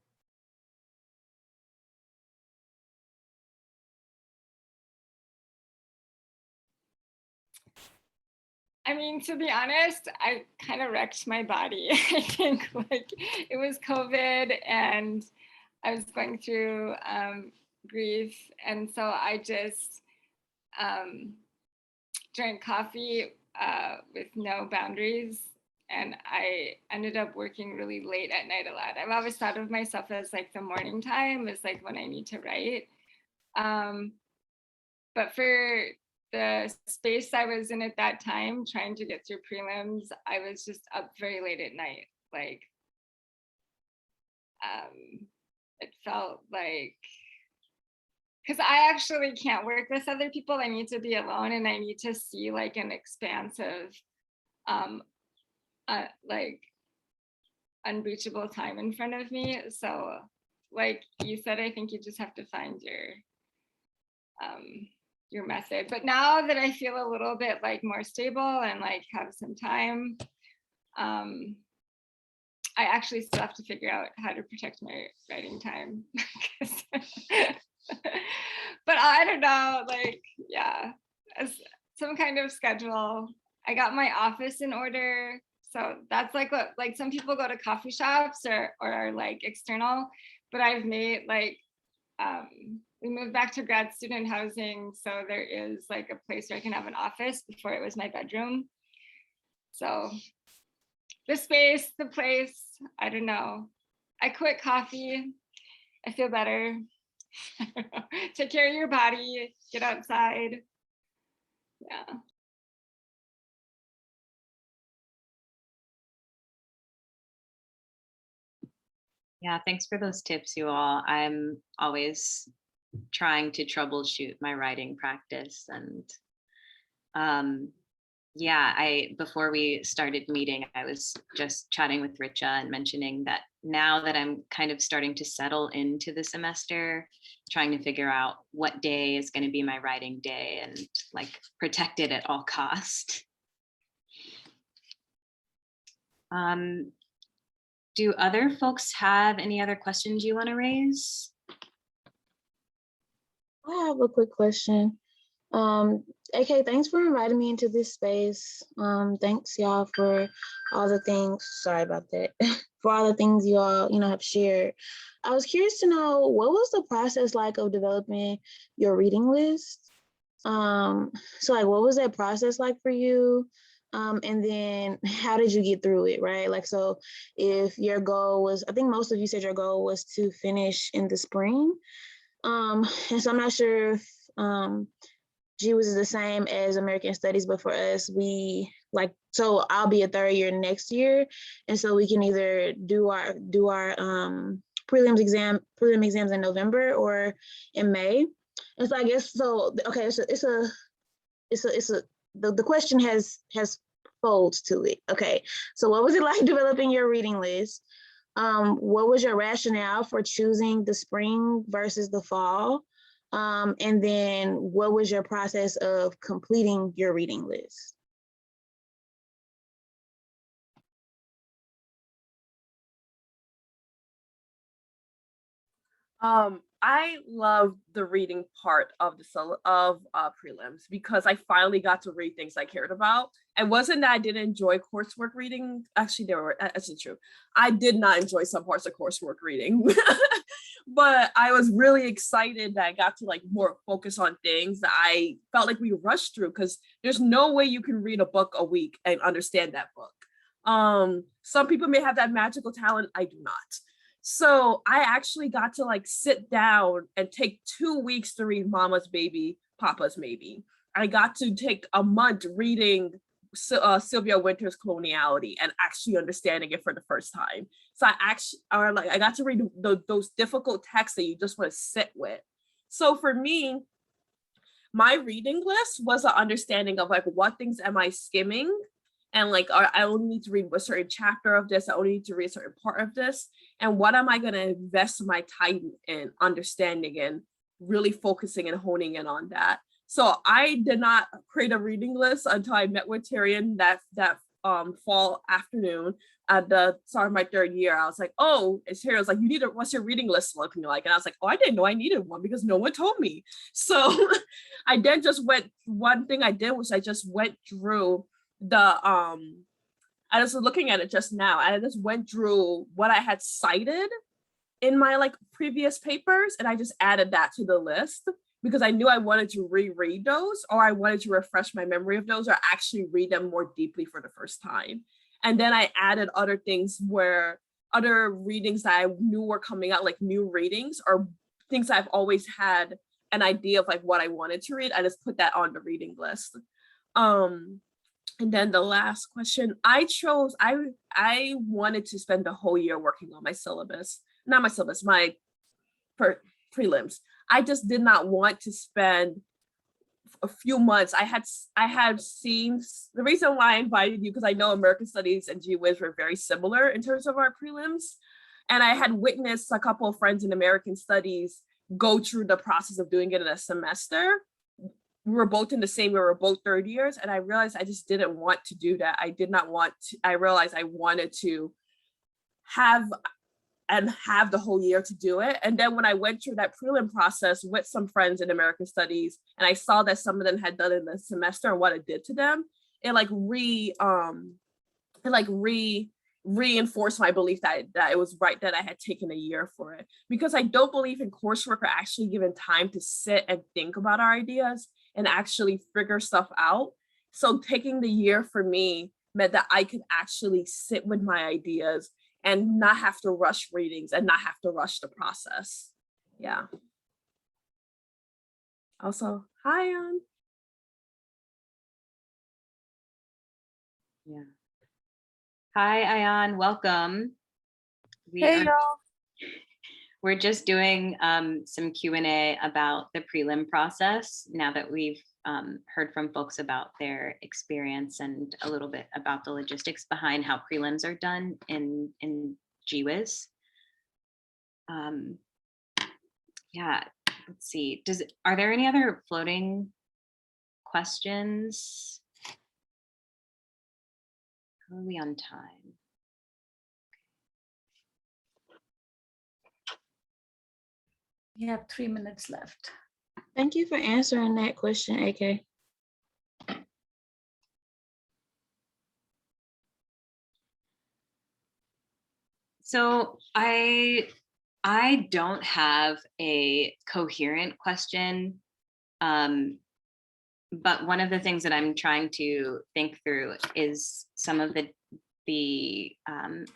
I mean, to be honest, I kind of wrecked my body. I think like it was COVID and I was going through grief. And so I just drank coffee with no boundaries. And I ended up working really late at night a lot. I've always thought of myself as like the morning time is like when I need to write. But for the space I was in at that time, trying to get through prelims, I was just up very late at night. Like, it felt like, because I actually can't work with other people. I need to be alone and I need to see like an expansive, like unreachable time in front of me. So like you said, I think you just have to find your method. But now that I feel a little bit like more stable and like have some time, I actually still have to figure out how to protect my writing time. But I don't know, like, yeah, some kind of schedule. I got my office in order. So that's like what, like some people go to coffee shops or are like external, but I've made like, we moved back to grad student housing. So there is like a place where I can have an office. Before it was my bedroom. So the space, the place, I don't know. I quit coffee. I feel better. Take care of your body, get outside. Yeah. Yeah, thanks for those tips, you all. I'm always trying to troubleshoot my writing practice. And yeah, before we started meeting, I was just chatting with Richa and mentioning that now that I'm kind of starting to settle into the semester, trying to figure out what day is going to be my writing day and like protect it at all cost. Do other folks have any other questions you want to raise? I have a quick question. AK, thanks for inviting me into this space. Thanks y'all for all the things, sorry about that, for all the things you all, have shared. I was curious to know, what was the process like of developing your reading list? So like, what was that process like for you? And then how did you get through it, right? Like, so if your goal was, I think most of you said your goal was to finish in the spring. And so I'm not sure if GWS is the same as American Studies, but for us, so I'll be a third year next year. And so we can either do our prelim exams in November or in May. And so I guess, okay, the question has folds to it. Okay, so what was it like developing your reading list? What was your rationale for choosing the spring versus the fall? And then what was your process of completing your reading list? I love the reading part of prelims because I finally got to read things I cared about. And wasn't that I didn't enjoy coursework reading? Actually, that's true. I did not enjoy some parts of coursework reading, but I was really excited that I got to more focus on things that I felt like we rushed through, because there's no way you can read a book a week and understand that book. Some people may have that magical talent. I do not. So I actually got to sit down and take 2 weeks to read Mama's Baby, Papa's Maybe. I got to take a month reading Sylvia Wynter's Coloniality and actually understanding it for the first time. So I got to read those difficult texts that you just want to sit with. So for me, my reading list was an understanding of what things am I skimming, and I only need to read a certain chapter of this, I only need to read a certain part of this, and what am I going to invest my time in understanding and really focusing and honing in on that. So I did not create a reading list until I met with Tyrion that fall afternoon at the start of my third year. I was like, oh, it's here. I was like, what's your reading list looking like? And I was like, oh, I didn't know I needed one because no one told me. So I then just one thing I did was I just went through I was looking at it just now. I just went through what I had cited in my previous papers, and I just added that to the list because I knew I wanted to reread those, or I wanted to refresh my memory of those, or actually read them more deeply for the first time. And then I added other things where other readings that I knew were coming out, like new readings or things I've always had an idea of what I wanted to read. I just put that on the reading list. And then the last question, I wanted to spend the whole year working on my syllabus, not my syllabus, my prelims. I just did not want to spend a few months. I had seen, the reason why I invited you, because I know American Studies and GWSS were very similar in terms of our prelims. And I had witnessed a couple of friends in American Studies go through the process of doing it in a semester. We were both in the same, we were both third years, and I realized I just didn't want to do that. I realized I wanted to have the whole year to do it. And then when I went through that prelim process with some friends in American Studies, and I saw that some of them had done it in the semester and what it did to them, it reinforced my belief that it was right that I had taken a year for it, because I don't believe in coursework or actually given time to sit and think about our ideas and actually figure stuff out. So taking the year for me meant that I could actually sit with my ideas and not have to rush readings and not have to rush the process. Yeah. Also, hi, Ann. Yeah. Hi, Ayan, welcome. Hey, y'all. We're just doing some Q&A about the prelim process now that we've heard from folks about their experience and a little bit about the logistics behind how prelims are done in GWSS. Yeah, let's see. Are there any other floating questions? How are we on time? We have 3 minutes left. Thank you for answering that question, AK. So I don't have a coherent question, but one of the things that I'm trying to think through is some of the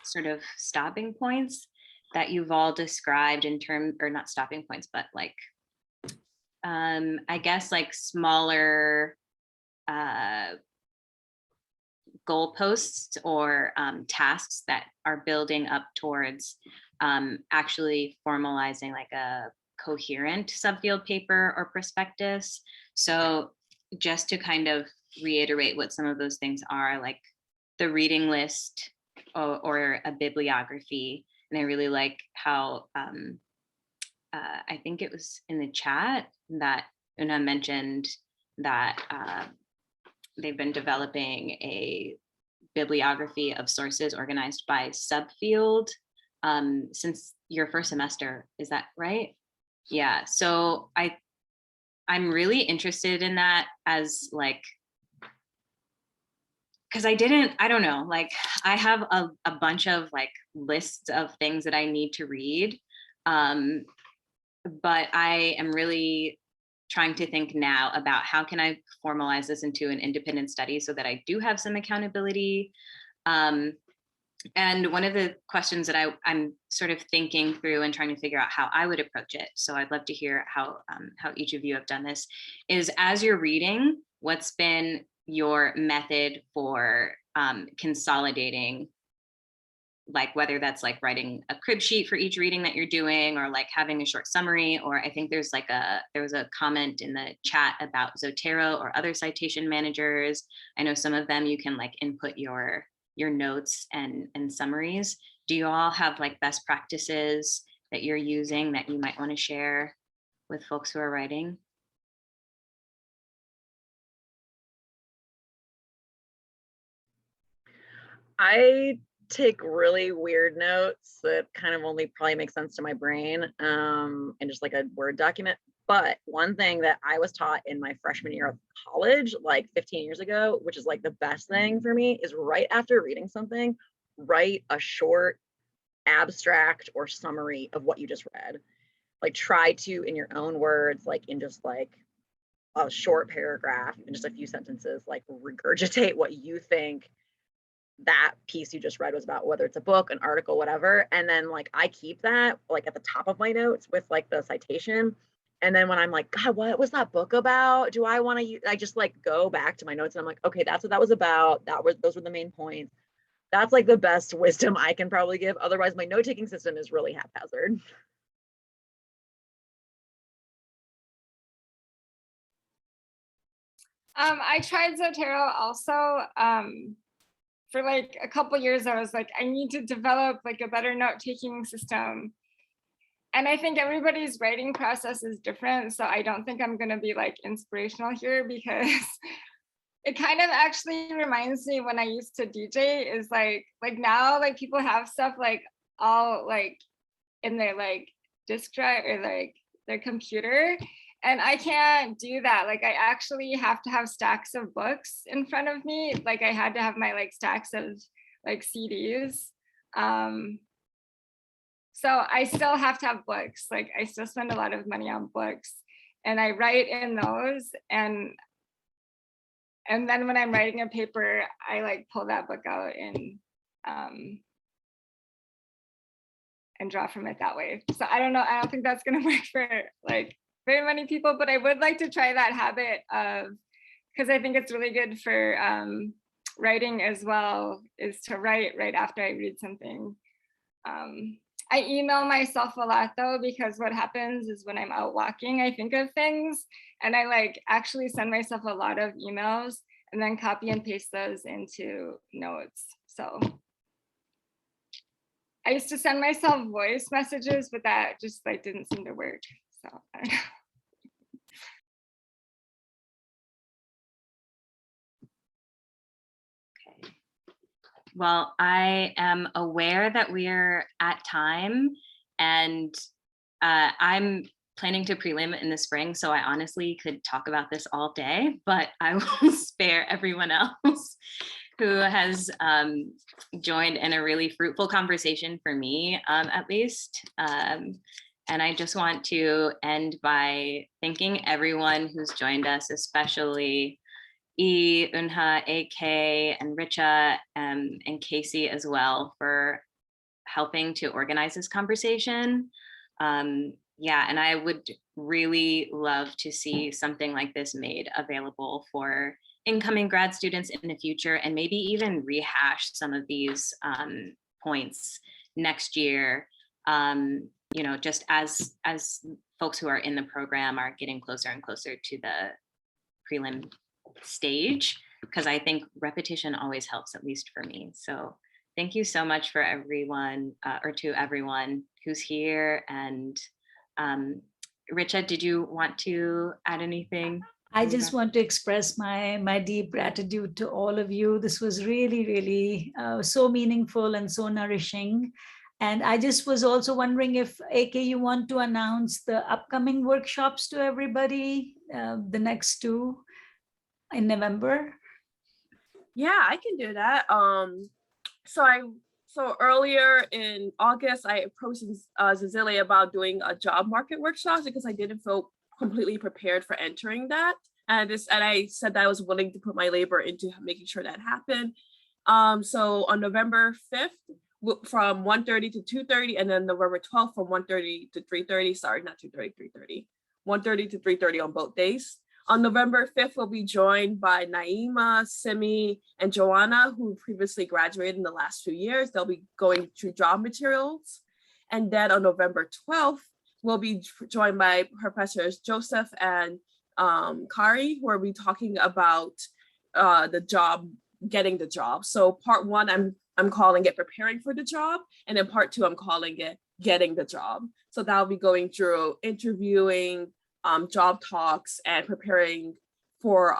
sort of stopping points that you've all described in terms, or not stopping points, but like I guess like smaller goalposts or tasks that are building up towards actually formalizing like a coherent subfield paper or prospectus. So just to kind of reiterate what some of those things are, like the reading list or a bibliography. And I really like how I think it was in the chat that Una mentioned that they've been developing a bibliography of sources organized by subfield since your first semester. Is that right? Yeah. So I'm really interested in that as like, because I don't know, like I have a bunch of like lists of things that I need to read. But I am really trying to think now about how can I formalize this into an independent study so that I do have some accountability. And one of the questions that I'm sort of thinking through and trying to figure out how I would approach it, so I'd love to hear how each of you have done this, is as you're reading, what's been your method for consolidating, like whether that's like writing a crib sheet for each reading that you're doing, or like having a short summary, or I think there was a comment in the chat about Zotero or other citation managers. I know some of them you can like input your notes and summaries. Do you all have like best practices that you're using that you might want to share with folks who are writing? I take really weird notes that kind of only probably make sense to my brain in just like a Word document. But one thing that I was taught in my freshman year of college, like 15 years ago, which is like the best thing for me, is right after reading something, write a short abstract or summary of what you just read. Like try to, in your own words, like in just like a short paragraph, in just a few sentences, like regurgitate what you think that piece you just read was about, whether it's a book, an article, whatever. And then like I keep that like at the top of my notes with like the citation. And then when I'm like, God, what was that book about? Do I want to use, I just like go back to my notes and I'm like, okay, that's what that was about. Those were the main points. That's like the best wisdom I can probably give. Otherwise, my note-taking system is really haphazard. I tried Zotero also. For like a couple years, I was like, I need to develop like a better note-taking system. And I think everybody's writing process is different. So I don't think I'm gonna be like inspirational here, because it kind of actually reminds me when I used to DJ, is like now like people have stuff like all like in their like disk drive or like their computer. And I can't do that. Like I actually have to have stacks of books in front of me. Like I had to have my like stacks of like CDs. So I still have to have books. Like I still spend a lot of money on books, and I write in those. And then when I'm writing a paper, I like pull that book out and draw from it that way. So I don't know. I don't think that's gonna work for like very many people, but I would like to try that habit of, because I think it's really good for writing as well, is to write right after I read something. I email myself a lot though, because what happens is when I'm out walking, I think of things and I like actually send myself a lot of emails and then copy and paste those into notes. So I used to send myself voice messages, but that just like didn't seem to work. So I don't know. Well, I am aware that we're at time, and I'm planning to prelim in the spring, so I honestly could talk about this all day, but I will spare everyone else who has joined in a really fruitful conversation for me, at least. And I just want to end by thanking everyone who's joined us, especially E, Unha, AK, and Richa, and Casey as well, for helping to organize this conversation. Yeah, and I would really love to see something like this made available for incoming grad students in the future, and maybe even rehash some of these points next year. You know, just as folks who are in the program are getting closer and closer to the prelim stage, because I think repetition always helps, at least for me. So thank you so much for everyone, or to everyone who's here. And Richa, did you want to add anything? I just want to express my deep gratitude to all of you. This was really, really so meaningful and so nourishing. And I just was also wondering if, AK, you want to announce the upcoming workshops to everybody, the next 2 in November? Yeah, I can do that. So earlier in August, I approached Cecilia about doing a job market workshop because I didn't feel completely prepared for entering that. And I said that I was willing to put my labor into making sure that happened. So on November 5th, from 1:30 to 2:30, and then November 12th from 1:30 to 3:30. Sorry, not 2:30, 3:30. 1:30 to 3:30 on both days. On November 5th, we'll be joined by Naima, Simi, and Joanna, who previously graduated in the last few years. They'll be going through job materials. And then on November 12th, we'll be joined by Professors Joseph and Kari, who will be talking about the job, getting the job. So part 1, I'm calling it preparing for the job. And then part 2, I'm calling it getting the job. So that'll be going through interviewing, job talks, and preparing for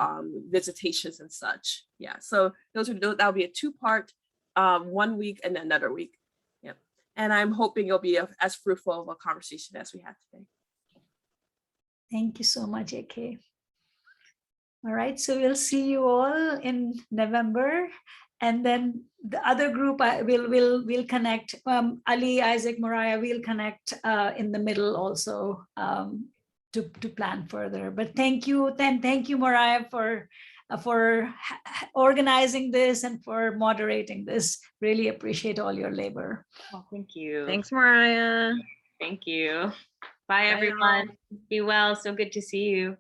visitations and such. Yeah, so that'll be a 2-part, 1 week and then another week. Yeah, and I'm hoping it'll be as fruitful of a conversation as we had today. Thank you so much, AK. All right, so we'll see you all in November. And then the other group, we'll connect. Ali, Isaac, Mariah, we'll connect in the middle also to plan further. But thank you, Mariah, for organizing this and for moderating this. Really appreciate all your labor. Oh, thank you. Thanks, Mariah. Thank you. Bye, everyone. Be well. So good to see you.